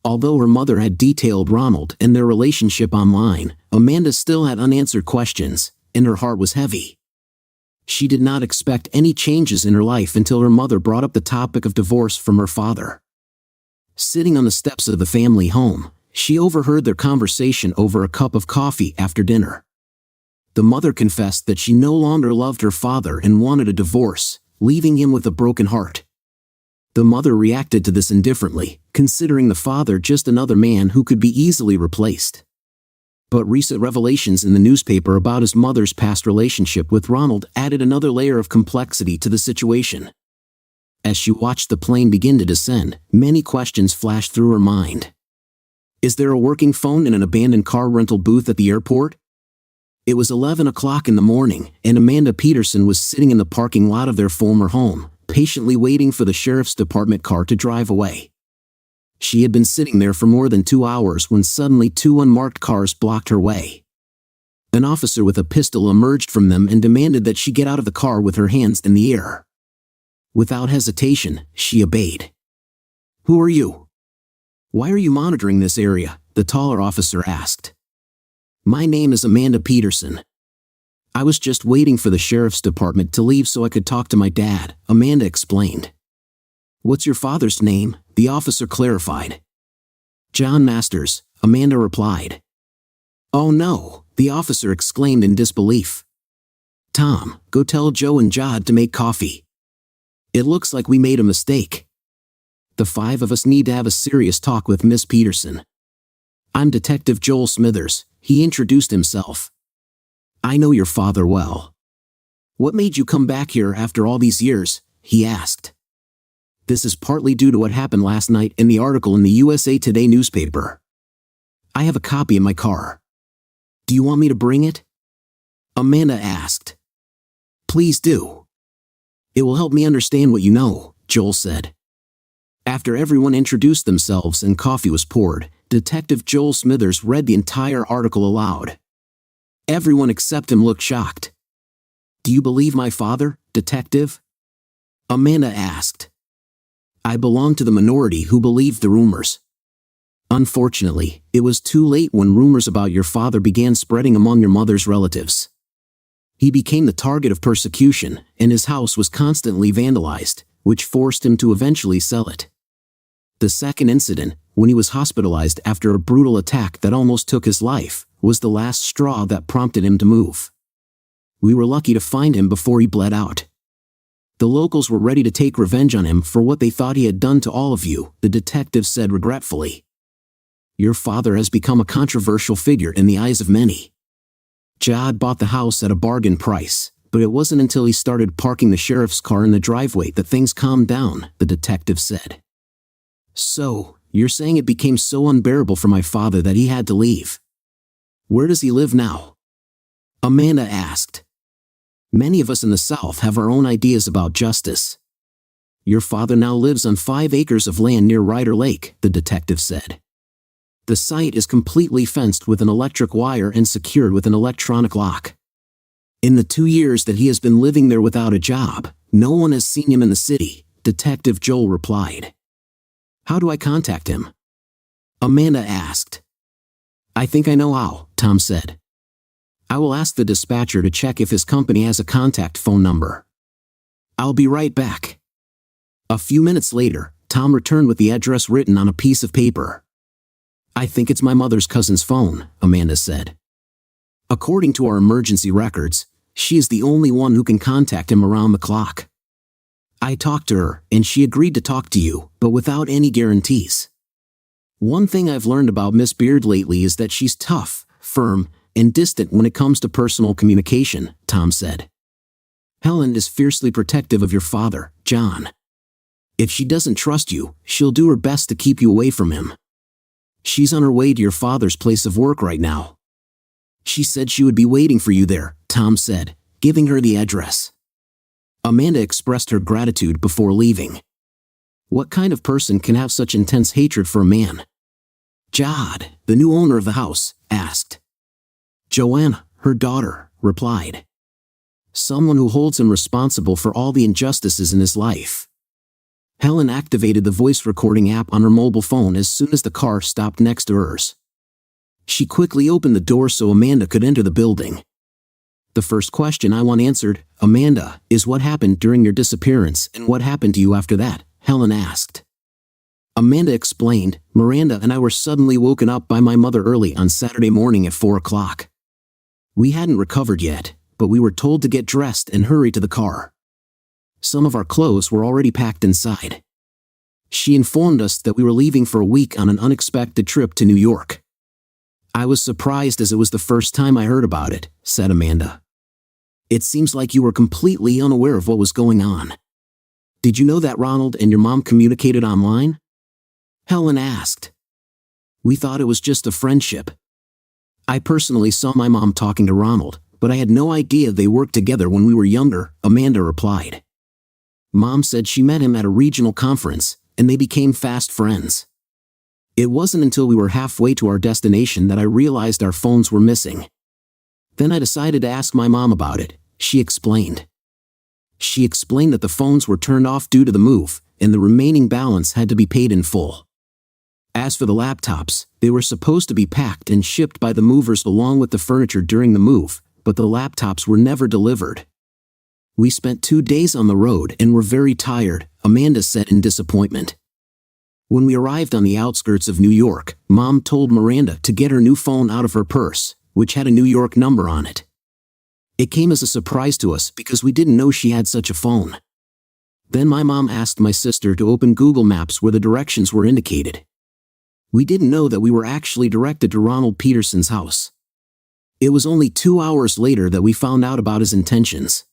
Although her mother had detailed Ronald and their relationship online, Amanda still had unanswered questions, and her heart was heavy. She did not expect any changes in her life until her mother brought up the topic of divorce from her father. Sitting on the steps of the family home, she overheard their conversation over a cup of coffee after dinner. The mother confessed that she no longer loved her father and wanted a divorce, leaving him with a broken heart. The mother reacted to this indifferently, considering the father just another man who could be easily replaced. But recent revelations in the newspaper about his mother's past relationship with Ronald added another layer of complexity to the situation. As she watched the plane begin to descend, many questions flashed through her mind. Is there a working phone in an abandoned car rental booth at the airport? It was 11 o'clock in the morning, and Amanda Peterson was sitting in the parking lot of their former home, patiently waiting for the sheriff's department car to drive away. She had been sitting there for more than 2 hours when suddenly 2 unmarked cars blocked her way. An officer with a pistol emerged from them and demanded that she get out of the car with her hands in the air. Without hesitation, she obeyed. "Who are you? Why are you monitoring this area?" the taller officer asked. "My name is Amanda Peterson. I was just waiting for the sheriff's department to leave so I could talk to my dad," Amanda explained. "What's your father's name?" the officer clarified. "John Masters," Amanda replied. "Oh no," the officer exclaimed in disbelief. "Tom, go tell Joe and Jod to make coffee. It looks like we made a mistake. The 5 of us need to have a serious talk with Miss Peterson. I'm Detective Joel Smithers," he introduced himself. "I know your father well." "What made you come back here after all these years?" he asked. "This is partly due to what happened last night in the article in the USA Today newspaper. I have a copy in my car. Do you want me to bring it?" Amanda asked. "Please do. It will help me understand what you know," Joel said. After everyone introduced themselves and coffee was poured, Detective Joel Smithers read the entire article aloud. Everyone except him looked shocked. "Do you believe my father, Detective?" Amanda asked. "I belong to the minority who believed the rumors. Unfortunately, it was too late when rumors about your father began spreading among your mother's relatives. He became the target of persecution, and his house was constantly vandalized, which forced him to eventually sell it. The second incident, when he was hospitalized after a brutal attack that almost took his life, was the last straw that prompted him to move. We were lucky to find him before he bled out. The locals were ready to take revenge on him for what they thought he had done to all of you," the detective said regretfully. "Your father has become a controversial figure in the eyes of many. Jad bought the house at a bargain price, but it wasn't until he started parking the sheriff's car in the driveway that things calmed down," the detective said. "So, you're saying it became so unbearable for my father that he had to leave. Where does he live now?" Amanda asked. "Many of us in the South have our own ideas about justice. Your father now lives on 5 acres of land near Ryder Lake," the detective said. "The site is completely fenced with an electric wire and secured with an electronic lock. In the 2 years that he has been living there without a job, no one has seen him in the city," Detective Joel replied. "How do I contact him?" Amanda asked. "I think I know how," Tom said. "I will ask the dispatcher to check if his company has a contact phone number. I'll be right back." A few minutes later, Tom returned with the address written on a piece of paper. "I think it's my mother's cousin's phone," Amanda said. "According to our emergency records, she is the only one who can contact him around the clock. I talked to her, and she agreed to talk to you, but without any guarantees. One thing I've learned about Miss Beard lately is that she's tough, firm, and distant when it comes to personal communication," Tom said. "Helen is fiercely protective of your father, John. If she doesn't trust you, she'll do her best to keep you away from him. She's on her way to your father's place of work right now. She said she would be waiting for you there," Tom said, giving her the address. Amanda expressed her gratitude before leaving. What kind of person can have such intense hatred for a man? Jad, the new owner of the house, asked. Joanna, her daughter, replied. Someone who holds him responsible for all the injustices in his life. Helen activated the voice recording app on her mobile phone as soon as the car stopped next to hers. She quickly opened the door so Amanda could enter the building. "The first question I want answered, Amanda, is what happened during your disappearance and what happened to you after that?" Helen asked. Amanda explained, "Miranda and I were suddenly woken up by my mother early on Saturday morning at 4 o'clock. We hadn't recovered yet, but we were told to get dressed and hurry to the car. Some of our clothes were already packed inside. She informed us that we were leaving for a week on an unexpected trip to New York. I was surprised as it was the first time I heard about it," said Amanda. "It seems like you were completely unaware of what was going on. Did you know that Ronald and your mom communicated online?" Helen asked. "We thought it was just a friendship. I personally saw my mom talking to Ronald, but I had no idea they worked together when we were younger," Amanda replied. "Mom said she met him at a regional conference, and they became fast friends. It wasn't until we were halfway to our destination that I realized our phones were missing. Then I decided to ask my mom about it," she explained. She explained that the phones were turned off due to the move, and the remaining balance had to be paid in full. As for the laptops, they were supposed to be packed and shipped by the movers along with the furniture during the move, but the laptops were never delivered. "We spent 2 days on the road and were very tired," Amanda said in disappointment. "When we arrived on the outskirts of New York, Mom told Miranda to get her new phone out of her purse, which had a New York number on it. It came as a surprise to us because we didn't know she had such a phone. Then my mom asked my sister to open Google Maps where the directions were indicated. We didn't know that we were actually directed to Ronald Peterson's house. It was only 2 hours later that we found out about his intentions.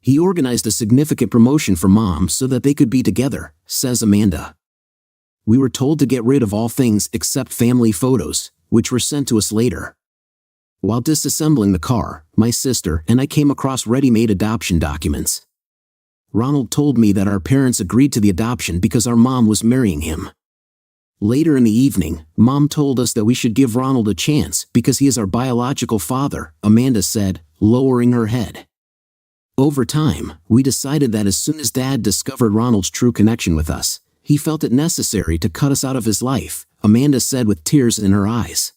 He organized a significant promotion for Mom so that they could be together," says Amanda. "We were told to get rid of all things except family photos, which were sent to us later. While disassembling the car, my sister and I came across ready-made adoption documents. Ronald told me that our parents agreed to the adoption because our mom was marrying him. Later in the evening, Mom told us that we should give Ronald a chance because he is our biological father, Amanda said, lowering her head. Over time, we decided that as soon as Dad discovered Ronald's true connection with us, he felt it necessary to cut us out of his life, Amanda said with tears in her eyes.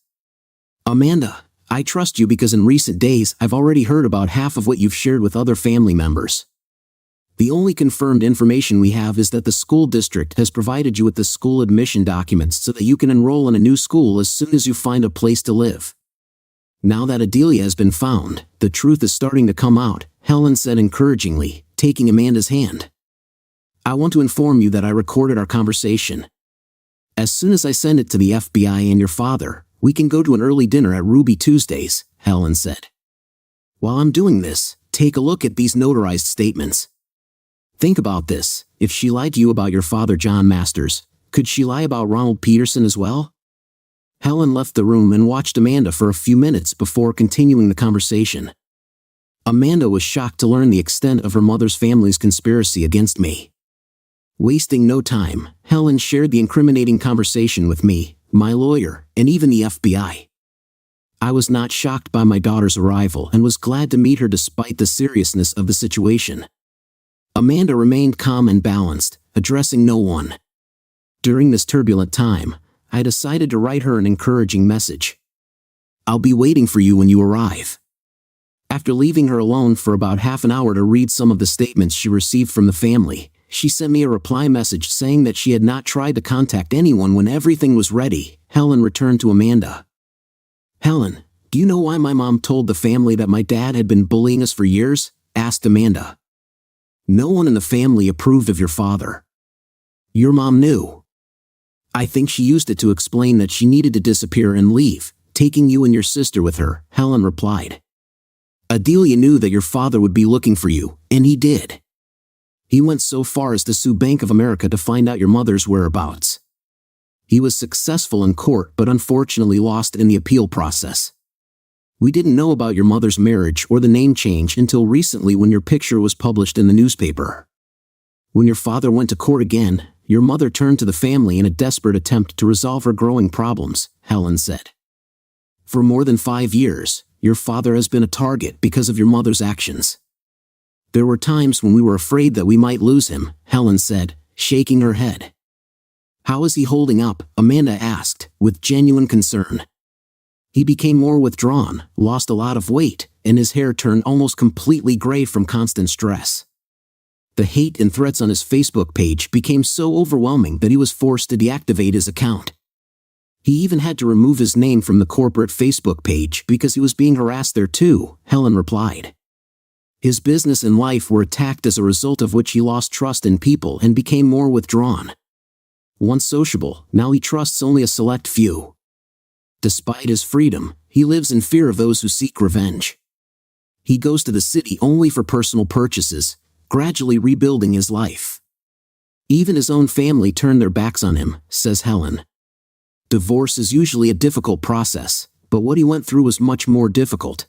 Amanda, I trust you because in recent days I've already heard about half of what you've shared with other family members. The only confirmed information we have is that the school district has provided you with the school admission documents so that you can enroll in a new school as soon as you find a place to live. Now that Adelia has been found, the truth is starting to come out, Helen said encouragingly, taking Amanda's hand. I want to inform you that I recorded our conversation. As soon as I send it to the FBI and your father, we can go to an early dinner at Ruby Tuesdays, Helen said. While I'm doing this, take a look at these notarized statements. Think about this, if she lied to you about your father John Masters, could she lie about Ronald Peterson as well? Helen left the room and watched Amanda for a few minutes before continuing the conversation. Amanda was shocked to learn the extent of her mother's family's conspiracy against me. Wasting no time, Helen shared the incriminating conversation with me, my lawyer, and even the FBI. I was not shocked by my daughter's arrival and was glad to meet her despite the seriousness of the situation. Amanda remained calm and balanced, addressing no one. During this turbulent time, I decided to write her an encouraging message. I'll be waiting for you when you arrive. After leaving her alone for about half an hour to read some of the statements she received from the family, she sent me a reply message saying that she had not tried to contact anyone when everything was ready. Helen returned to Amanda. Helen, do you know why my mom told the family that my dad had been bullying us for years? Asked Amanda. No one in the family approved of your father. Your mom knew. I think she used it to explain that she needed to disappear and leave, taking you and your sister with her, Helen replied. Adelia knew that your father would be looking for you, and he did. He went so far as to sue Bank of America to find out your mother's whereabouts. He was successful in court but unfortunately lost in the appeal process. We didn't know about your mother's marriage or the name change until recently when your picture was published in the newspaper. When your father went to court again, your mother turned to the family in a desperate attempt to resolve her growing problems, Helen said. For more than 5 years, your father has been a target because of your mother's actions. There were times when we were afraid that we might lose him, Helen said, shaking her head. How is he holding up? Amanda asked, with genuine concern. He became more withdrawn, lost a lot of weight, and his hair turned almost completely gray from constant stress. The hate and threats on his Facebook page became so overwhelming that he was forced to deactivate his account. He even had to remove his name from the corporate Facebook page because he was being harassed there too, Helen replied. His business and life were attacked as a result of which he lost trust in people and became more withdrawn. Once sociable, now he trusts only a select few. Despite his freedom, he lives in fear of those who seek revenge. He goes to the city only for personal purchases, gradually rebuilding his life. Even his own family turn their backs on him, says Helen. Divorce is usually a difficult process, but what he went through was much more difficult.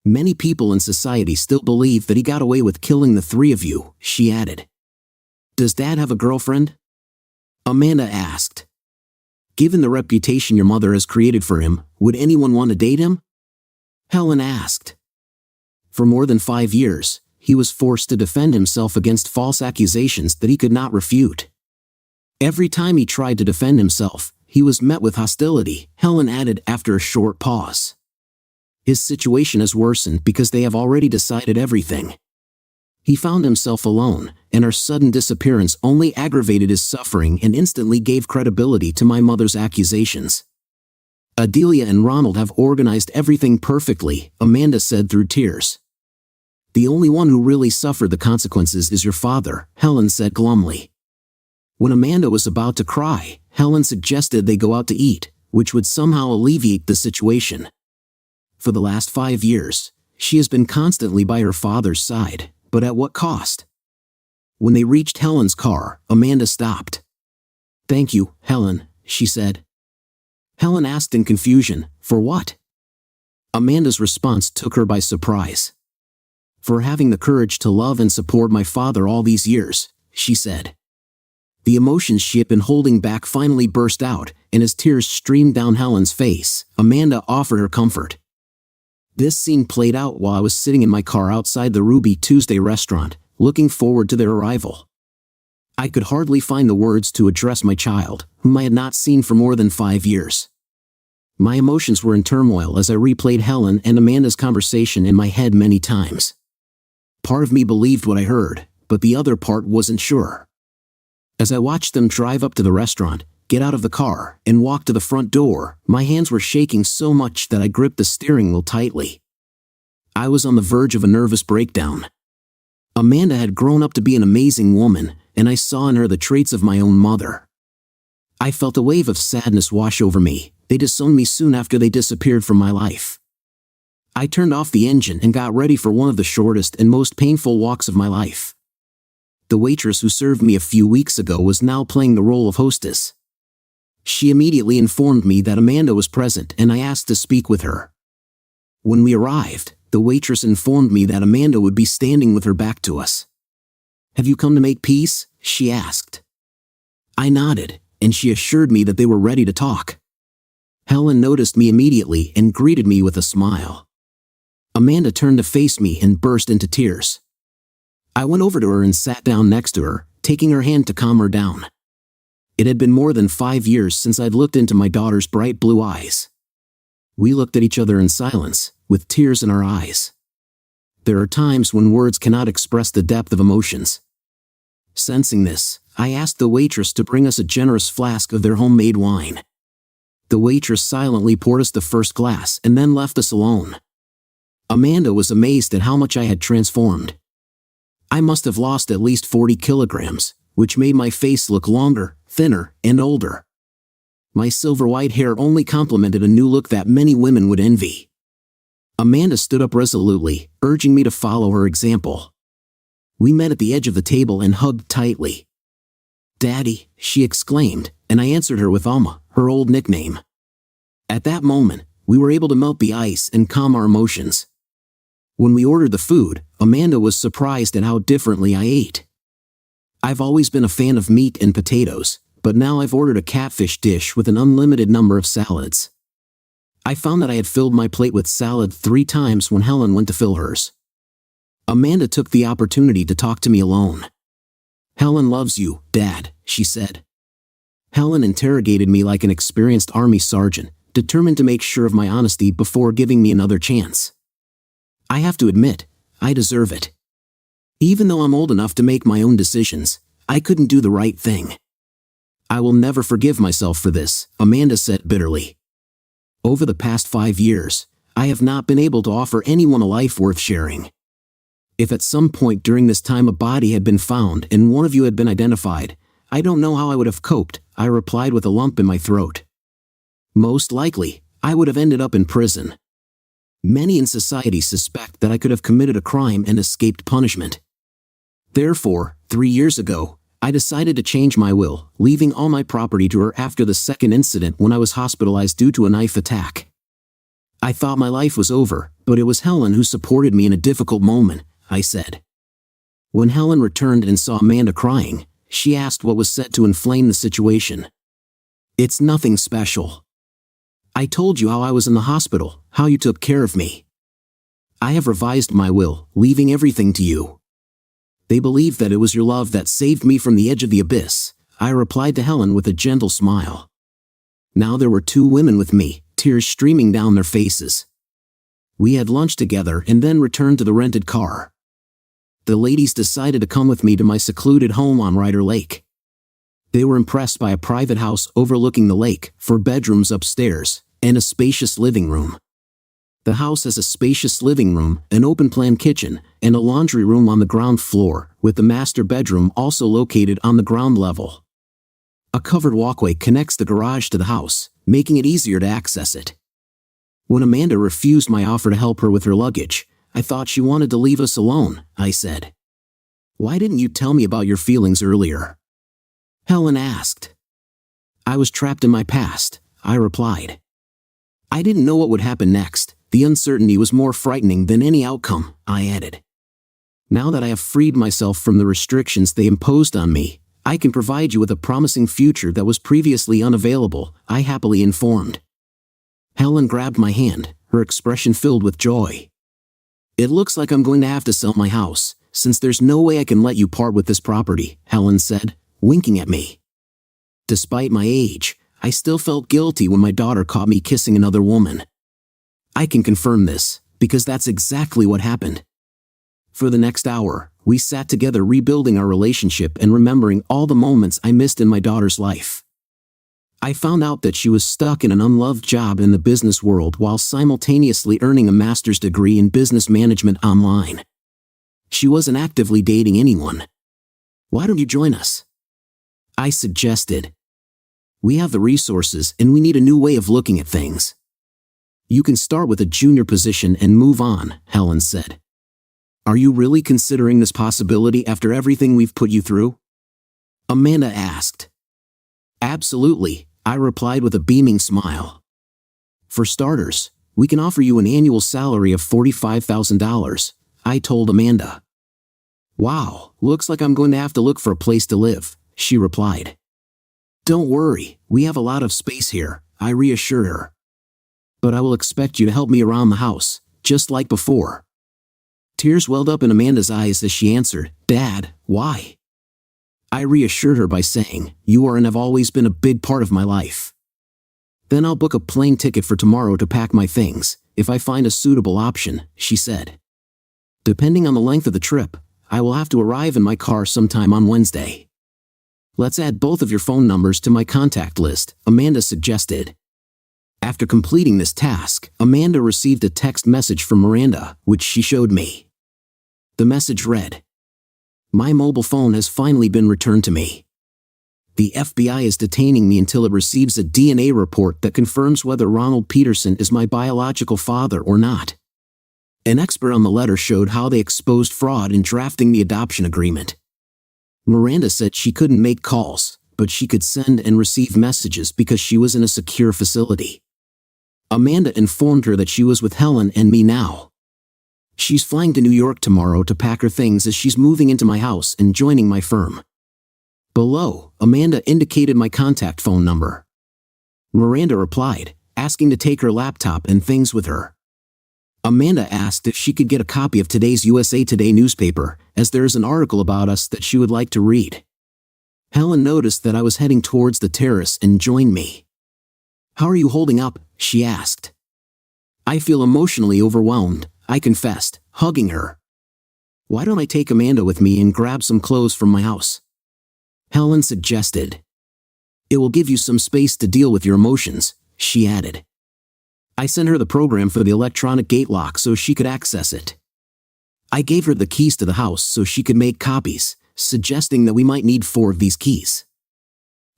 Many people in society still believe that he got away with killing the 3 of you, she added. Does Dad have a girlfriend? Amanda asked. Given the reputation your mother has created for him, would anyone want to date him? Helen asked. For more than 5 years, he was forced to defend himself against false accusations that he could not refute. Every time he tried to defend himself, he was met with hostility, Helen added after a short pause. His situation has worsened because they have already decided everything. He found himself alone, and our sudden disappearance only aggravated his suffering and instantly gave credibility to my mother's accusations. Adelia and Ronald have organized everything perfectly, Amanda said through tears. The only one who really suffered the consequences is your father, Helen said glumly. When Amanda was about to cry, Helen suggested they go out to eat, which would somehow alleviate the situation. For the last 5 years, she has been constantly by her father's side, but at what cost? When they reached Helen's car, Amanda stopped. Thank you, Helen, she said. Helen asked in confusion, for what? Amanda's response took her by surprise. For having the courage to love and support my father all these years, she said. The emotions she had been holding back finally burst out, and as tears streamed down Helen's face, Amanda offered her comfort. This scene played out while I was sitting in my car outside the Ruby Tuesday restaurant, looking forward to their arrival. I could hardly find the words to address my child, whom I had not seen for more than 5 years. My emotions were in turmoil as I replayed Helen and Amanda's conversation in my head many times. Part of me believed what I heard, but the other part wasn't sure. As I watched them drive up to the restaurant, get out of the car, and walk to the front door, my hands were shaking so much that I gripped the steering wheel tightly. I was on the verge of a nervous breakdown. Amanda had grown up to be an amazing woman, and I saw in her the traits of my own mother. I felt a wave of sadness wash over me. They disowned me soon after they disappeared from my life. I turned off the engine and got ready for one of the shortest and most painful walks of my life. The waitress who served me a few weeks ago was now playing the role of hostess. She immediately informed me that Amanda was present, and I asked to speak with her. When we arrived, the waitress informed me that Amanda would be standing with her back to us. "Have you come to make peace?" she asked. I nodded, and she assured me that they were ready to talk. Helen noticed me immediately and greeted me with a smile. Amanda turned to face me and burst into tears. I went over to her and sat down next to her, taking her hand to calm her down. It had been more than 5 years since I'd looked into my daughter's bright blue eyes. We looked at each other in silence, with tears in our eyes. There are times when words cannot express the depth of emotions. Sensing this, I asked the waitress to bring us a generous flask of their homemade wine. The waitress silently poured us the first glass and then left us alone. Amanda was amazed at how much I had transformed. I must have lost at least 40 kilograms, which made my face look longer, thinner, and older. My silver-white hair only complemented a new look that many women would envy. Amanda stood up resolutely, urging me to follow her example. We met at the edge of the table and hugged tightly. "Daddy," she exclaimed, and I answered her with Alma, her old nickname. At that moment, we were able to melt the ice and calm our emotions. When we ordered the food, Amanda was surprised at how differently I ate. I've always been a fan of meat and potatoes, but now I've ordered a catfish dish with an unlimited number of salads. I found that I had filled my plate with salad 3 times when Helen went to fill hers. Amanda took the opportunity to talk to me alone. "Helen loves you, Dad," she said. Helen interrogated me like an experienced army sergeant, determined to make sure of my honesty before giving me another chance. I have to admit, I deserve it. Even though I'm old enough to make my own decisions, I couldn't do the right thing. "I will never forgive myself for this," Amanda said bitterly. "Over the past 5 years, I have not been able to offer anyone a life worth sharing. If at some point during this time a body had been found and one of you had been identified, I don't know how I would have coped," I replied with a lump in my throat. "Most likely, I would have ended up in prison. Many in society suspect that I could have committed a crime and escaped punishment. Therefore, 3 years ago, I decided to change my will, leaving all my property to her after the second incident when I was hospitalized due to a knife attack. I thought my life was over, but it was Helen who supported me in a difficult moment," I said. When Helen returned and saw Amanda crying, she asked what was said to inflame the situation. "It's nothing special. I told you how I was in the hospital, how you took care of me. I have revised my will, leaving everything to you. They believe that it was your love that saved me from the edge of the abyss," I replied to Helen with a gentle smile. Now there were 2 women with me, tears streaming down their faces. We had lunch together and then returned to the rented car. The ladies decided to come with me to my secluded home on Ryder Lake. They were impressed by a private house overlooking the lake, 4 bedrooms upstairs, and a spacious living room. The house has a spacious living room, an open-plan kitchen, and a laundry room on the ground floor, with the master bedroom also located on the ground level. A covered walkway connects the garage to the house, making it easier to access it. When Amanda refused my offer to help her with her luggage, I thought she wanted to leave us alone, I said. "Why didn't you tell me about your feelings earlier?" Helen asked. "I was trapped in my past," I replied. "I didn't know what would happen next. The uncertainty was more frightening than any outcome," I added. "Now that I have freed myself from the restrictions they imposed on me, I can provide you with a promising future that was previously unavailable, I happily informed. Helen grabbed my hand, her expression filled with joy. It looks like I'm going to have to sell my house, since there's no way I can let you part with this property, Helen said, winking at me. Despite my age, I still felt guilty when my daughter caught me kissing another woman. I can confirm this, because that's exactly what happened. For the next hour, we sat together rebuilding our relationship and remembering all the moments I missed in my daughter's life. I found out that she was stuck in an unloved job in the business world while simultaneously earning a master's degree in business management online. She wasn't actively dating anyone. Why don't you join us? I suggested. We have the resources and we need a new way of looking at things. You can start with a junior position and move on, Helen said. Are you really considering this possibility after everything we've put you through? Amanda asked. Absolutely, I replied with a beaming smile. For starters, we can offer you an annual salary of $45,000, I told Amanda. Wow, looks like I'm going to have to look for a place to live, she replied. Don't worry, we have a lot of space here, I reassured her. But I will expect you to help me around the house, just like before. Tears welled up in Amanda's eyes as she answered, Dad, why? I reassured her by saying, you are and have always been a big part of my life. Then I'll book a plane ticket for tomorrow to pack my things, if I find a suitable option, she said. Depending on the length of the trip, I will have to arrive in my car sometime on Wednesday. Let's add both of your phone numbers to my contact list, Amanda suggested. After completing this task, Amanda received a text message from Miranda, which she showed me. The message read, My mobile phone has finally been returned to me. The FBI is detaining me until it receives a DNA report that confirms whether Ronald Peterson is my biological father or not. An expert on the letter showed how they exposed fraud in drafting the adoption agreement. Miranda said she couldn't make calls, but she could send and receive messages because she was in a secure facility. Amanda informed her that she was with Helen and me now. She's flying to New York tomorrow to pack her things as she's moving into my house and joining my firm. Below, Amanda indicated my contact phone number. Miranda replied, asking to take her laptop and things with her. Amanda asked if she could get a copy of today's USA Today newspaper, as there is an article about us that she would like to read. Helen noticed that I was heading towards the terrace and joined me. How are you holding up? She asked. I feel emotionally overwhelmed, I confessed, hugging her. Why don't I take Amanda with me and grab some clothes from my house? Helen suggested. It will give you some space to deal with your emotions, she added. I sent her the program for the electronic gate lock so she could access it. I gave her the keys to the house so she could make copies, suggesting that we might need 4 of these keys.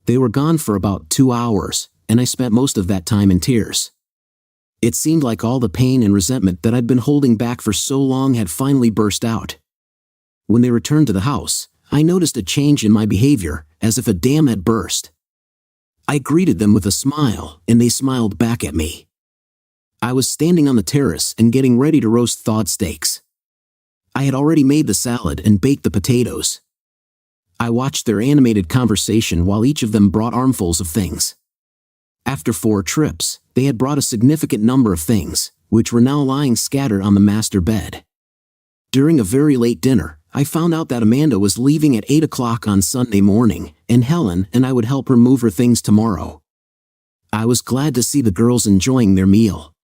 They were gone for about 2 hours, and I spent most of that time in tears. It seemed like all the pain and resentment that I'd been holding back for so long had finally burst out. When they returned to the house, I noticed a change in my behavior, as if a dam had burst. I greeted them with a smile, and they smiled back at me. I was standing on the terrace and getting ready to roast thawed steaks. I had already made the salad and baked the potatoes. I watched their animated conversation while each of them brought armfuls of things. After 4 trips, they had brought a significant number of things, which were now lying scattered on the master bed. During a very late dinner, I found out that Amanda was leaving at 8 o'clock on Sunday morning, and Helen and I would help her move her things tomorrow. I was glad to see the girls enjoying their meal.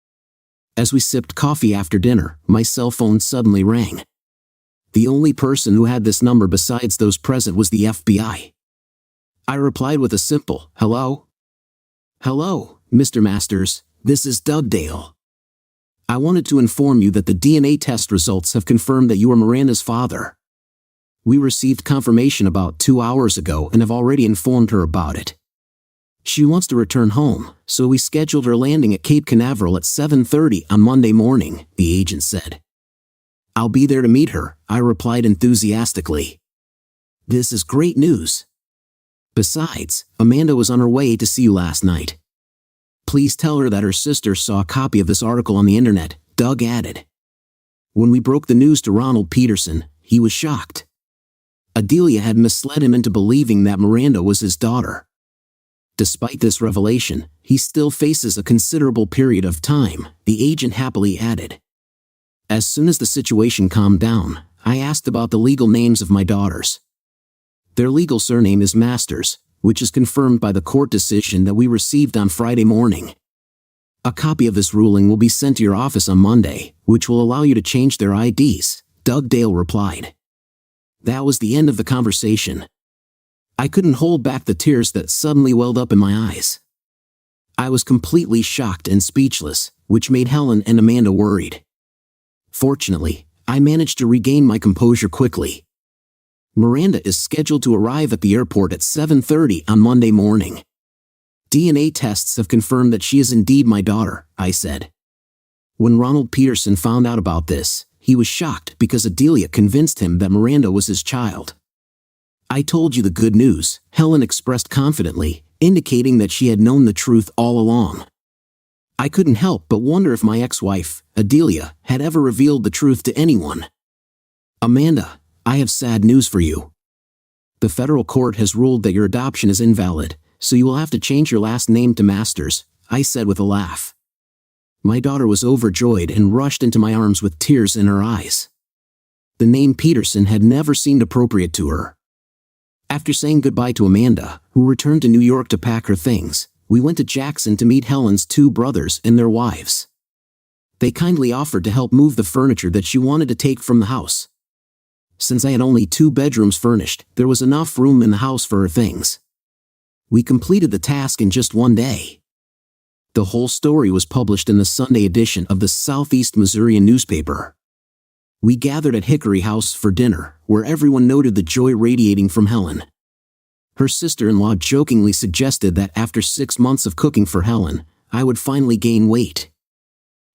As we sipped coffee after dinner, my cell phone suddenly rang. The only person who had this number besides those present was the FBI. I replied with a simple, hello? Hello, Mr. Masters, this is Dugdale. I wanted to inform you that the DNA test results have confirmed that you are Miranda's father. We received confirmation about 2 hours ago and have already informed her about it. She wants to return home, so we scheduled her landing at Cape Canaveral at 7:30 on Monday morning, the agent said. I'll be there to meet her, I replied enthusiastically. This is great news. Besides, Amanda was on her way to see you last night. Please tell her that her sister saw a copy of this article on the internet, Doug added. When we broke the news to Ronald Peterson, he was shocked. Adelia had misled him into believing that Miranda was his daughter. Despite this revelation, he still faces a considerable period of time, the agent happily added. As soon as the situation calmed down, I asked about the legal names of my daughters. Their legal surname is Masters, which is confirmed by the court decision that we received on Friday morning. A copy of this ruling will be sent to your office on Monday, which will allow you to change their IDs, Doug Dale replied. That was the end of the conversation. I couldn't hold back the tears that suddenly welled up in my eyes. I was completely shocked and speechless, which made Helen and Amanda worried. Fortunately, I managed to regain my composure quickly. Miranda is scheduled to arrive at the airport at 7:30 on Monday morning. DNA tests have confirmed that she is indeed my daughter, I said. When Ronald Peterson found out about this, he was shocked because Adelia convinced him that Miranda was his child. I told you the good news, Helen expressed confidently, indicating that she had known the truth all along. I couldn't help but wonder if my ex-wife, Adelia, had ever revealed the truth to anyone. Amanda, I have sad news for you. The federal court has ruled that your adoption is invalid, so you will have to change your last name to Masters, I said with a laugh. My daughter was overjoyed and rushed into my arms with tears in her eyes. The name Peterson had never seemed appropriate to her. After saying goodbye to Amanda, who returned to New York to pack her things, we went to Jackson to meet Helen's two brothers and their wives. They kindly offered to help move the furniture that she wanted to take from the house. Since I had only 2 bedrooms furnished, there was enough room in the house for her things. We completed the task in just one day. The whole story was published in the Sunday edition of the Southeast Missourian newspaper. We gathered at Hickory House for dinner, where everyone noted the joy radiating from Helen. Her sister-in-law jokingly suggested that after 6 months of cooking for Helen, I would finally gain weight.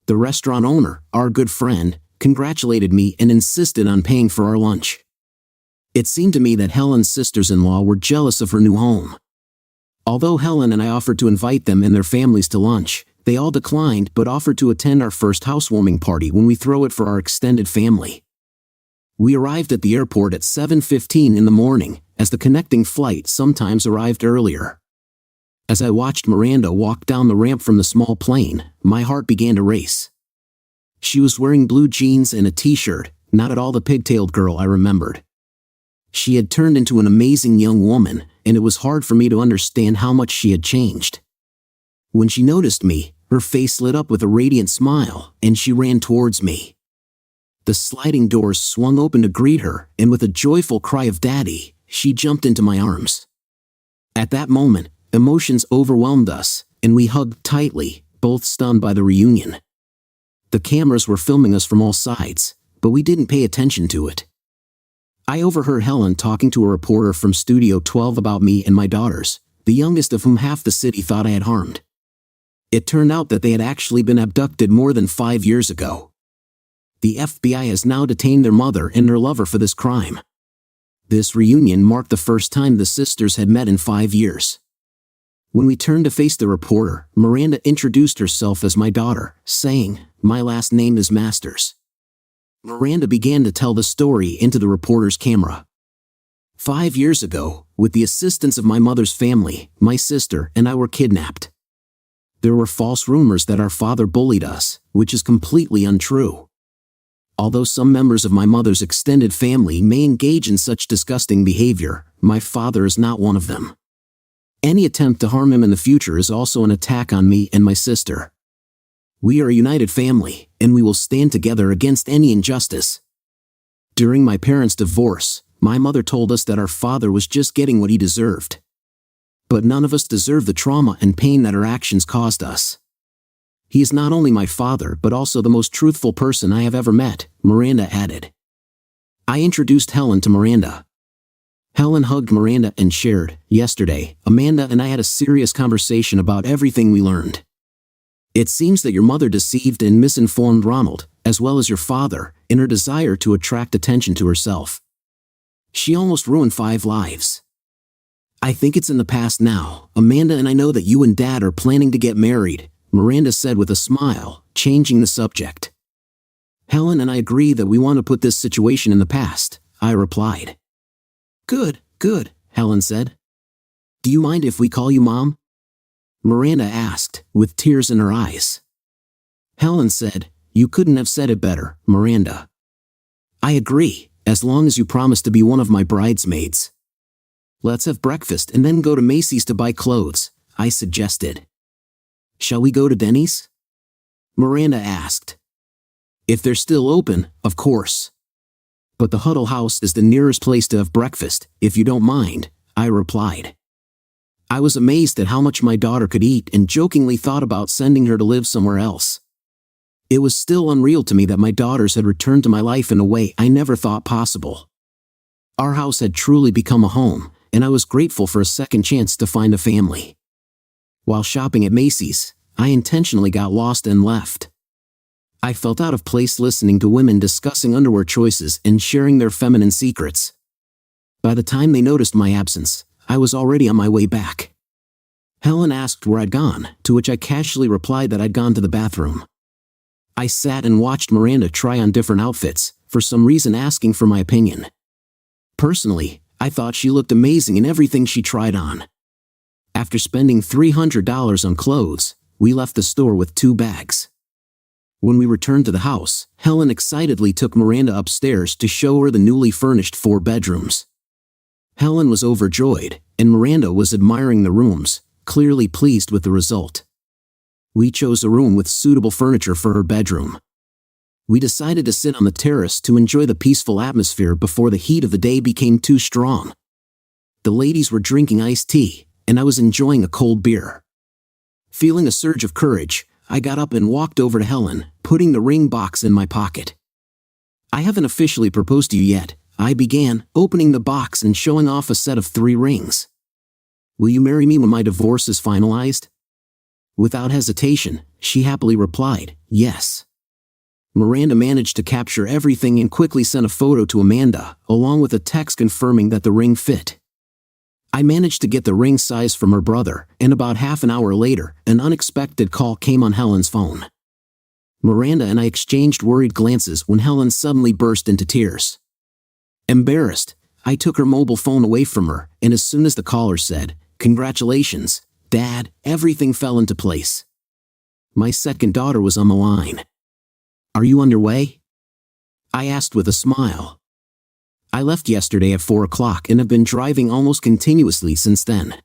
The restaurant owner, our good friend, congratulated me and insisted on paying for our lunch. It seemed to me that Helen's sisters-in-law were jealous of her new home. Although Helen and I offered to invite them and their families to lunch, they all declined but offered to attend our first housewarming party when we throw it for our extended family. We arrived at the airport at 7:15 in the morning, as the connecting flight sometimes arrived earlier. As I watched Miranda walk down the ramp from the small plane, my heart began to race. She was wearing blue jeans and a t-shirt, not at all the pigtailed girl I remembered. She had turned into an amazing young woman, and it was hard for me to understand how much she had changed. When she noticed me, her face lit up with a radiant smile, and she ran towards me. The sliding doors swung open to greet her, and with a joyful cry of "Daddy," she jumped into my arms. At that moment, emotions overwhelmed us, and we hugged tightly, both stunned by the reunion. The cameras were filming us from all sides, but we didn't pay attention to it. I overheard Helen talking to a reporter from Studio 12 about me and my daughters, the youngest of whom half the city thought I had harmed. It turned out that they had actually been abducted more than 5 years ago. The FBI has now detained their mother and her lover for this crime. This reunion marked the first time the sisters had met in 5 years. When we turned to face the reporter, Miranda introduced herself as my daughter, saying, "My last name is Masters." Miranda began to tell the story into the reporter's camera. 5 years ago, with the assistance of my mother's family, my sister and I were kidnapped. There were false rumors that our father bullied us, which is completely untrue. Although some members of my mother's extended family may engage in such disgusting behavior, my father is not one of them. Any attempt to harm him in the future is also an attack on me and my sister. We are a united family, and we will stand together against any injustice. During my parents' divorce, my mother told us that our father was just getting what he deserved. But none of us deserve the trauma and pain that our actions caused us. He is not only my father but also the most truthful person I have ever met, Miranda added. I introduced Helen to Miranda. Helen hugged Miranda and shared, "Yesterday, Amanda and I had a serious conversation about everything we learned. It seems that your mother deceived and misinformed Ronald, as well as your father, in her desire to attract attention to herself. She almost ruined 5 lives. I think it's in the past now. Amanda and I know that you and Dad are planning to get married," Miranda said with a smile, changing the subject. "Helen and I agree that we want to put this situation in the past," I replied. Good, Helen said. Do you mind if we call you Mom? Miranda asked, with tears in her eyes. Helen said, You couldn't have said it better, Miranda. I agree, as long as you promise to be one of my bridesmaids. Let's have breakfast and then go to Macy's to buy clothes, I suggested. Shall we go to Denny's? Miranda asked. If they're still open, of course. But the Huddle House is the nearest place to have breakfast, if you don't mind, I replied. I was amazed at how much my daughter could eat and jokingly thought about sending her to live somewhere else. It was still unreal to me that my daughters had returned to my life in a way I never thought possible. Our house had truly become a home, and I was grateful for a second chance to find a family. While shopping at Macy's, I intentionally got lost and left. I felt out of place listening to women discussing underwear choices and sharing their feminine secrets. By the time they noticed my absence, I was already on my way back. Helen asked where I'd gone, to which I casually replied that I'd gone to the bathroom. I sat and watched Miranda try on different outfits, for some reason asking for my opinion. Personally, I thought she looked amazing in everything she tried on. After spending $300 on clothes, we left the store with 2 bags. When we returned to the house, Helen excitedly took Miranda upstairs to show her the newly furnished 4 bedrooms. Helen was overjoyed, and Miranda was admiring the rooms, clearly pleased with the result. We chose a room with suitable furniture for her bedroom. We decided to sit on the terrace to enjoy the peaceful atmosphere before the heat of the day became too strong. The ladies were drinking iced tea, and I was enjoying a cold beer. Feeling a surge of courage, I got up and walked over to Helen, putting the ring box in my pocket. I haven't officially proposed to you yet, I began, opening the box and showing off a set of 3 rings. Will you marry me when my divorce is finalized? Without hesitation, she happily replied, yes. Miranda managed to capture everything and quickly sent a photo to Amanda, along with a text confirming that the ring fit. I managed to get the ring size from her brother, and about half an hour later, an unexpected call came on Helen's phone. Miranda and I exchanged worried glances when Helen suddenly burst into tears. Embarrassed, I took her mobile phone away from her, and as soon as the caller said, "Congratulations, Dad," everything fell into place. My second daughter was on the line. "Are you on your way?" I asked with a smile. I left yesterday at 4 o'clock and have been driving almost continuously since then.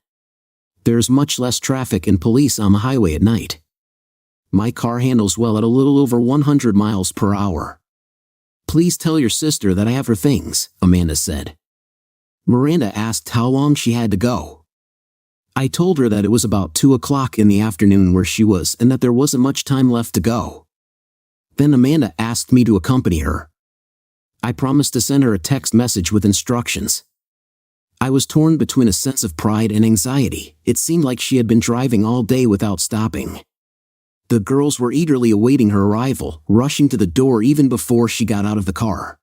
There's much less traffic and police on the highway at night. My car handles well at a little over 100 miles per hour. "Please tell your sister that I have her things," Amanda said. Miranda asked how long she had to go. I told her that it was about 2 o'clock in the afternoon where she was and that there wasn't much time left to go. Then Amanda asked me to accompany her. I promised to send her a text message with instructions. I was torn between a sense of pride and anxiety. It seemed like she had been driving all day without stopping. The girls were eagerly awaiting her arrival, rushing to the door even before she got out of the car.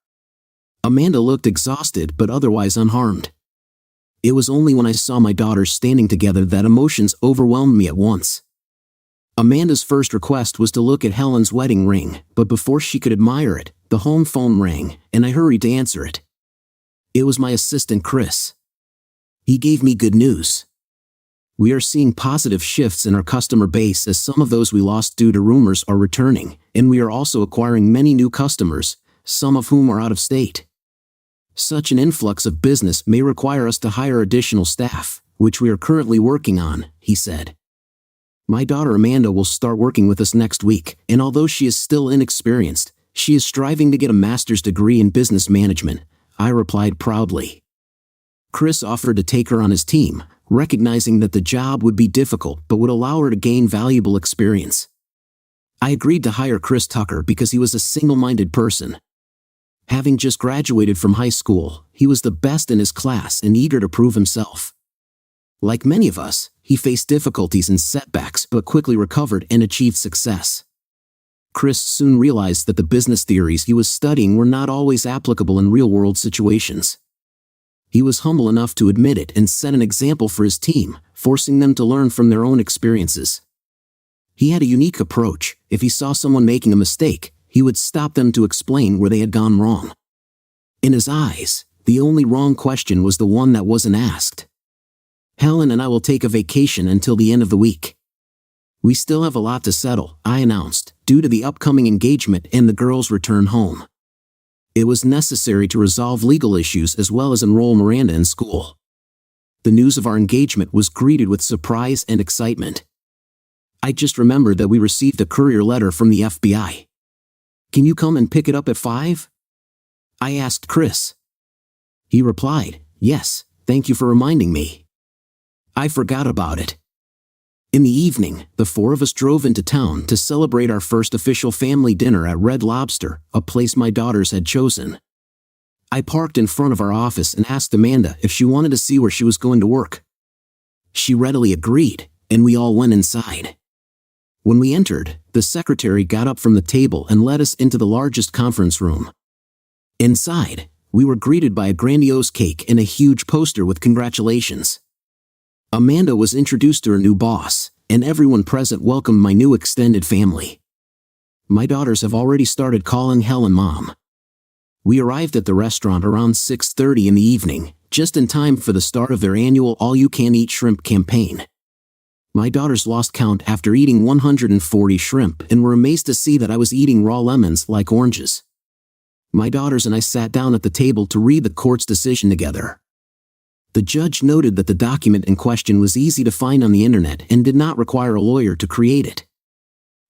Amanda looked exhausted but otherwise unharmed. It was only when I saw my daughters standing together that emotions overwhelmed me at once. Amanda's first request was to look at Helen's wedding ring, but before she could admire it, the home phone rang, and I hurried to answer it. It was my assistant Chris. He gave me good news. We are seeing positive shifts in our customer base as some of those we lost due to rumors are returning, and we are also acquiring many new customers, some of whom are out of state. Such an influx of business may require us to hire additional staff, which we are currently working on, he said. My daughter Amanda will start working with us next week, and although she is still inexperienced, she is striving to get a master's degree in business management, I replied proudly. Chris offered to take her on his team, recognizing that the job would be difficult but would allow her to gain valuable experience. I agreed to hire Chris Tucker because he was a single-minded person. Having just graduated from high school, he was the best in his class and eager to prove himself. Like many of us, he faced difficulties and setbacks but quickly recovered and achieved success. Chris soon realized that the business theories he was studying were not always applicable in real-world situations. He was humble enough to admit it and set an example for his team, forcing them to learn from their own experiences. He had a unique approach. If he saw someone making a mistake, he would stop them to explain where they had gone wrong. In his eyes, The only wrong question was the one that wasn't asked. Helen and I will take a vacation until the end of the week. We still have a lot to settle, I announced, due to the upcoming engagement and the girls' return home. It was necessary to resolve legal issues as well as enroll Miranda in school. The news of our engagement was greeted with surprise and excitement. I just remembered that we received a courier letter from the FBI. Can you come and pick it up at 5? I asked Chris. He replied, yes, thank you for reminding me. I forgot about it. In the evening, the 4 of us drove into town to celebrate our first official family dinner at Red Lobster, a place my daughters had chosen. I parked in front of our office and asked Amanda if she wanted to see where she was going to work. She readily agreed, and we all went inside. When we entered, the secretary got up from the table and led us into the largest conference room. Inside, we were greeted by a grandiose cake and a huge poster with congratulations. Amanda was introduced to her new boss, and everyone present welcomed my new extended family. My daughters have already started calling Helen Mom. We arrived at the restaurant around 6:30 in the evening, just in time for the start of their annual all-you-can-eat shrimp campaign. My daughters lost count after eating 140 shrimp and were amazed to see that I was eating raw lemons like oranges. My daughters and I sat down at the table to read the court's decision together. The judge noted that the document in question was easy to find on the internet and did not require a lawyer to create it.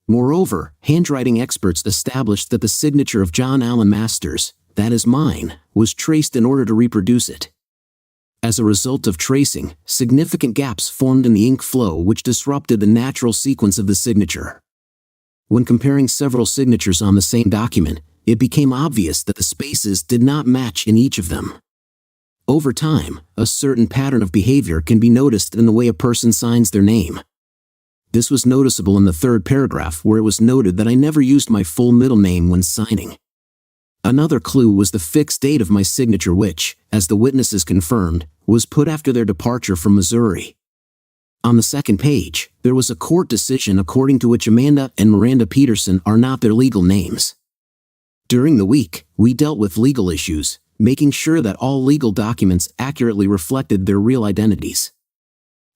Moreover, handwriting experts established that the signature of John Allen Masters, that is mine, was traced in order to reproduce it. As a result of tracing, significant gaps formed in the ink flow which disrupted the natural sequence of the signature. When comparing several signatures on the same document, it became obvious that the spaces did not match in each of them. Over time, a certain pattern of behavior can be noticed in the way a person signs their name. This was noticeable in the 3rd paragraph where it was noted that I never used my full middle name when signing. Another clue was the fixed date of my signature which, as the witnesses confirmed, was put after their departure from Missouri. On the 2nd page, there was a court decision according to which Amanda and Miranda Peterson are not their legal names. During the week, we dealt with legal issues, making sure that all legal documents accurately reflected their real identities.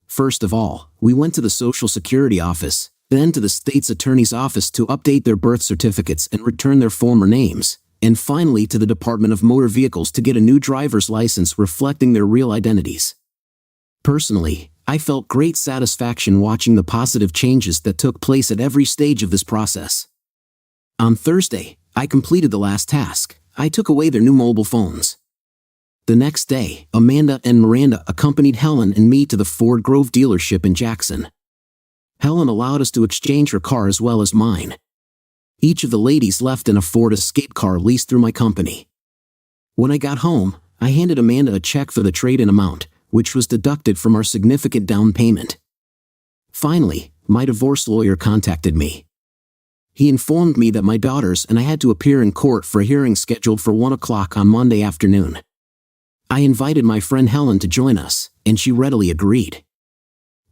First of all, we went to the Social Security office, then to the state's attorney's office to update their birth certificates and return their former names, and finally to the Department of Motor Vehicles to get a new driver's license reflecting their real identities. Personally, I felt great satisfaction watching the positive changes that took place at every stage of this process. On Thursday, I completed the last task. I took away their new mobile phones. The next day, Amanda and Miranda accompanied Helen and me to the Ford Grove dealership in Jackson. Helen allowed us to exchange her car as well as mine. Each of the ladies left in a Ford Escape car leased through my company. When I got home, I handed Amanda a check for the trade-in amount, which was deducted from our significant down payment. Finally, my divorce lawyer contacted me. He informed me that my daughters and I had to appear in court for a hearing scheduled for 1 o'clock on Monday afternoon. I invited my friend Helen to join us, and she readily agreed.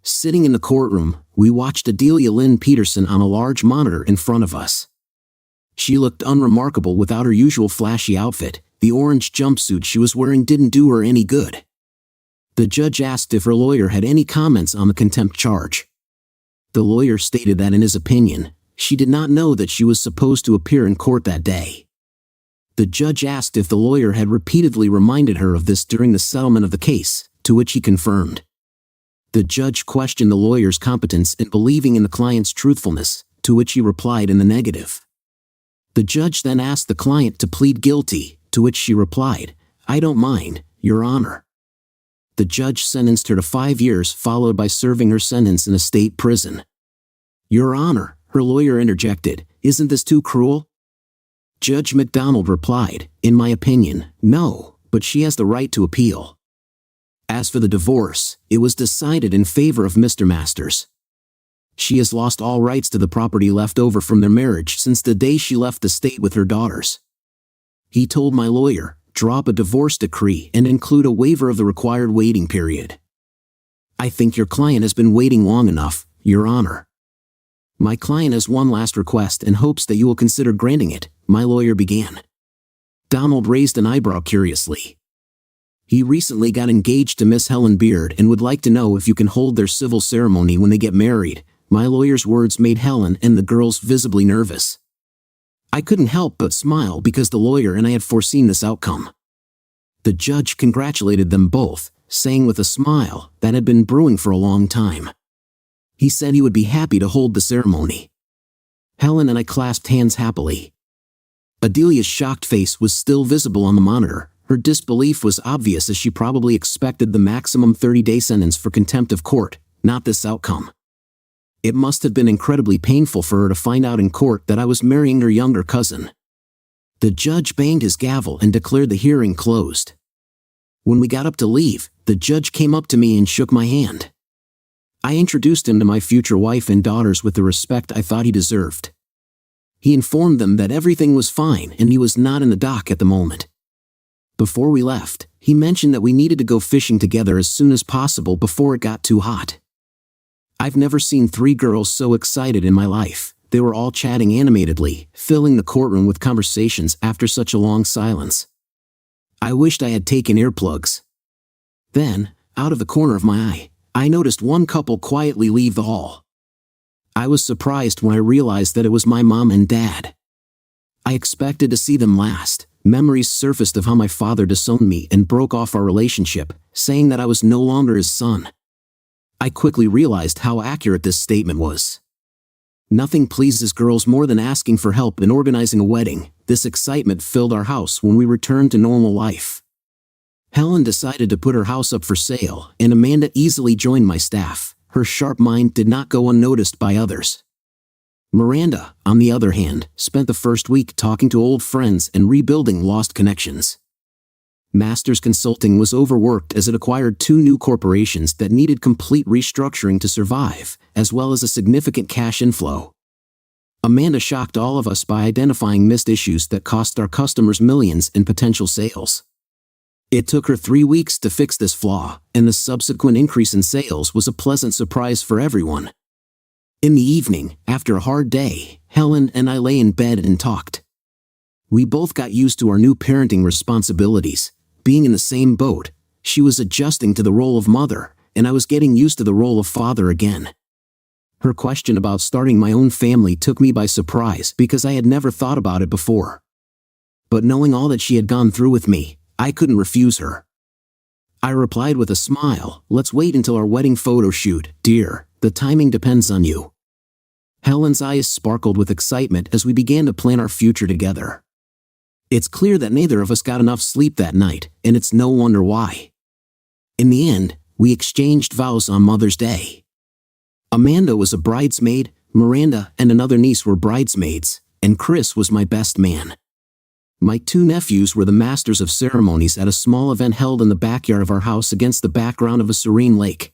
Sitting in the courtroom, we watched Adelia Lynn Peterson on a large monitor in front of us. She looked unremarkable without her usual flashy outfit. The orange jumpsuit she was wearing didn't do her any good. The judge asked if her lawyer had any comments on the contempt charge. The lawyer stated that in his opinion, she did not know that she was supposed to appear in court that day. The judge asked if the lawyer had repeatedly reminded her of this during the settlement of the case, to which he confirmed. The judge questioned the lawyer's competence in believing in the client's truthfulness, to which he replied in the negative. The judge then asked the client to plead guilty, to which she replied, "I don't mind, Your Honor." The judge sentenced her to 5 years followed by serving her sentence in a state prison. "Your Honor," her lawyer interjected, "isn't this too cruel?" Judge McDonald replied, "In my opinion, no, but she has the right to appeal." As for the divorce, it was decided in favor of Mr. Masters. She has lost all rights to the property left over from their marriage since the day she left the state with her daughters. He told my lawyer, "Draw up a divorce decree and include a waiver of the required waiting period." "I think your client has been waiting long enough, Your Honor." "My client has one last request and hopes that you will consider granting it," my lawyer began. Donald raised an eyebrow curiously. He recently got engaged to Miss Helen Beard and would like to know if you can hold their civil ceremony when they get married. My lawyer's words made Helen and the girls visibly nervous. I couldn't help but smile because the lawyer and I had foreseen this outcome. The judge congratulated them both, saying with a smile that had been brewing for a long time. He said he would be happy to hold the ceremony. Helen and I clasped hands happily. Adelia's shocked face was still visible on the monitor. Her disbelief was obvious as she probably expected the maximum 30-day sentence for contempt of court, not this outcome. It must have been incredibly painful for her to find out in court that I was marrying her younger cousin. The judge banged his gavel and declared the hearing closed. When we got up to leave, the judge came up to me and shook my hand. I introduced him to my future wife and daughters with the respect I thought he deserved. He informed them that everything was fine and he was not in the dock at the moment. Before we left, he mentioned that we needed to go fishing together as soon as possible before it got too hot. I've never seen 3 girls so excited in my life. They were all chatting animatedly, filling the courtroom with conversations after such a long silence. I wished I had taken earplugs. Then, out of the corner of my eye, I noticed one couple quietly leave the hall. I was surprised when I realized that it was my mom and dad. I expected to see them last. Memories surfaced of how my father disowned me and broke off our relationship, saying that I was no longer his son. I quickly realized how accurate this statement was. Nothing pleases girls more than asking for help in organizing a wedding. This excitement filled our house when we returned to normal life. Helen decided to put her house up for sale, and Amanda easily joined my staff. Her sharp mind did not go unnoticed by others. Miranda, on the other hand, spent the first week talking to old friends and rebuilding lost connections. Masters Consulting was overworked as it acquired 2 new corporations that needed complete restructuring to survive, as well as a significant cash inflow. Amanda shocked all of us by identifying missed issues that cost our customers millions in potential sales. It took her 3 weeks to fix this flaw, and the subsequent increase in sales was a pleasant surprise for everyone. In the evening, after a hard day, Helen and I lay in bed and talked. We both got used to our new parenting responsibilities. Being in the same boat, she was adjusting to the role of mother, and I was getting used to the role of father again. Her question about starting my own family took me by surprise because I had never thought about it before. But knowing all that she had gone through with me, I couldn't refuse her. I replied with a smile, "Let's wait until our wedding photo shoot, dear. The timing depends on you." Helen's eyes sparkled with excitement as we began to plan our future together. It's clear that neither of us got enough sleep that night, and it's no wonder why. In the end, we exchanged vows on Mother's Day. Amanda was a bridesmaid, Miranda and another niece were bridesmaids, and Chris was my best man. My 2 nephews were the masters of ceremonies at a small event held in the backyard of our house against the background of a serene lake.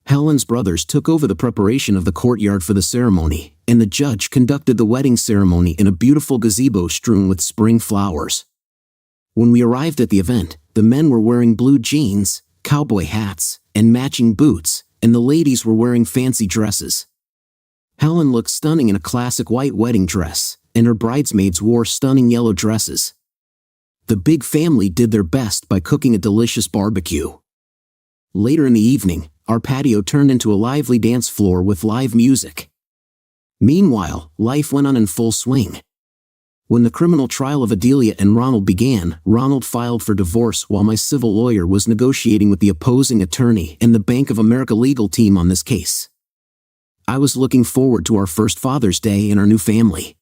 Helen's brothers took over the preparation of the courtyard for the ceremony, and the judge conducted the wedding ceremony in a beautiful gazebo strewn with spring flowers. When we arrived at the event, the men were wearing blue jeans, cowboy hats, and matching boots, and the ladies were wearing fancy dresses. Helen looked stunning in a classic white wedding dress, and her bridesmaids wore stunning yellow dresses. The big family did their best by cooking a delicious barbecue. Later in the evening, our patio turned into a lively dance floor with live music. Meanwhile, life went on in full swing. When the criminal trial of Adelia and Ronald began, Ronald filed for divorce while my civil lawyer was negotiating with the opposing attorney and the Bank of America legal team on this case. I was looking forward to our first Father's Day in our new family.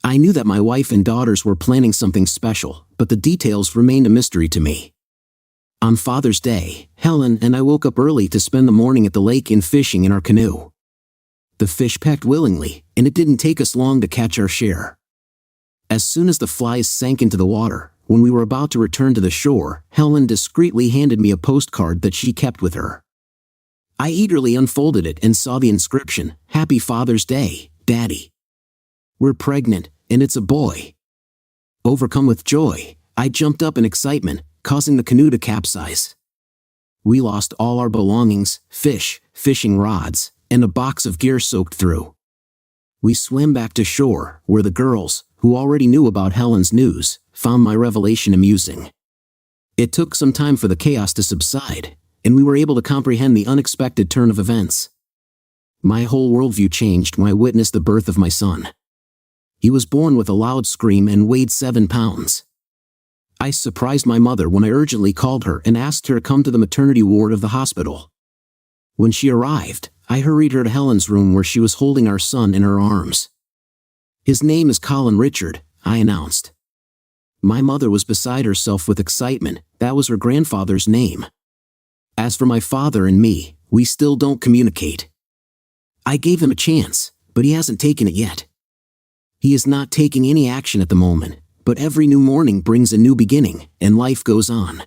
I knew that my wife and daughters were planning something special, but the details remained a mystery to me. On Father's Day, Helen and I woke up early to spend the morning at the lake and fishing in our canoe. The fish pecked willingly, and it didn't take us long to catch our share. As soon as the flies sank into the water, when we were about to return to the shore, Helen discreetly handed me a postcard that she kept with her. I eagerly unfolded it and saw the inscription, "Happy Father's Day, Daddy. We're pregnant, and it's a boy." Overcome with joy, I jumped up in excitement, causing the canoe to capsize. We lost all our belongings, fish, fishing rods, and a box of gear soaked through. We swam back to shore, where the girls, who already knew about Helen's news, found my revelation amusing. It took some time for the chaos to subside, and we were able to comprehend the unexpected turn of events. My whole worldview changed when I witnessed the birth of my son. He was born with a loud scream and weighed 7 pounds. I surprised my mother when I urgently called her and asked her to come to the maternity ward of the hospital. When she arrived, I hurried her to Helen's room where she was holding our son in her arms. "His name is Colin Richard," I announced. My mother was beside herself with excitement. That was her grandfather's name. As for my father and me, we still don't communicate. I gave him a chance, but he hasn't taken it yet. He is not taking any action at the moment, but every new morning brings a new beginning, and life goes on.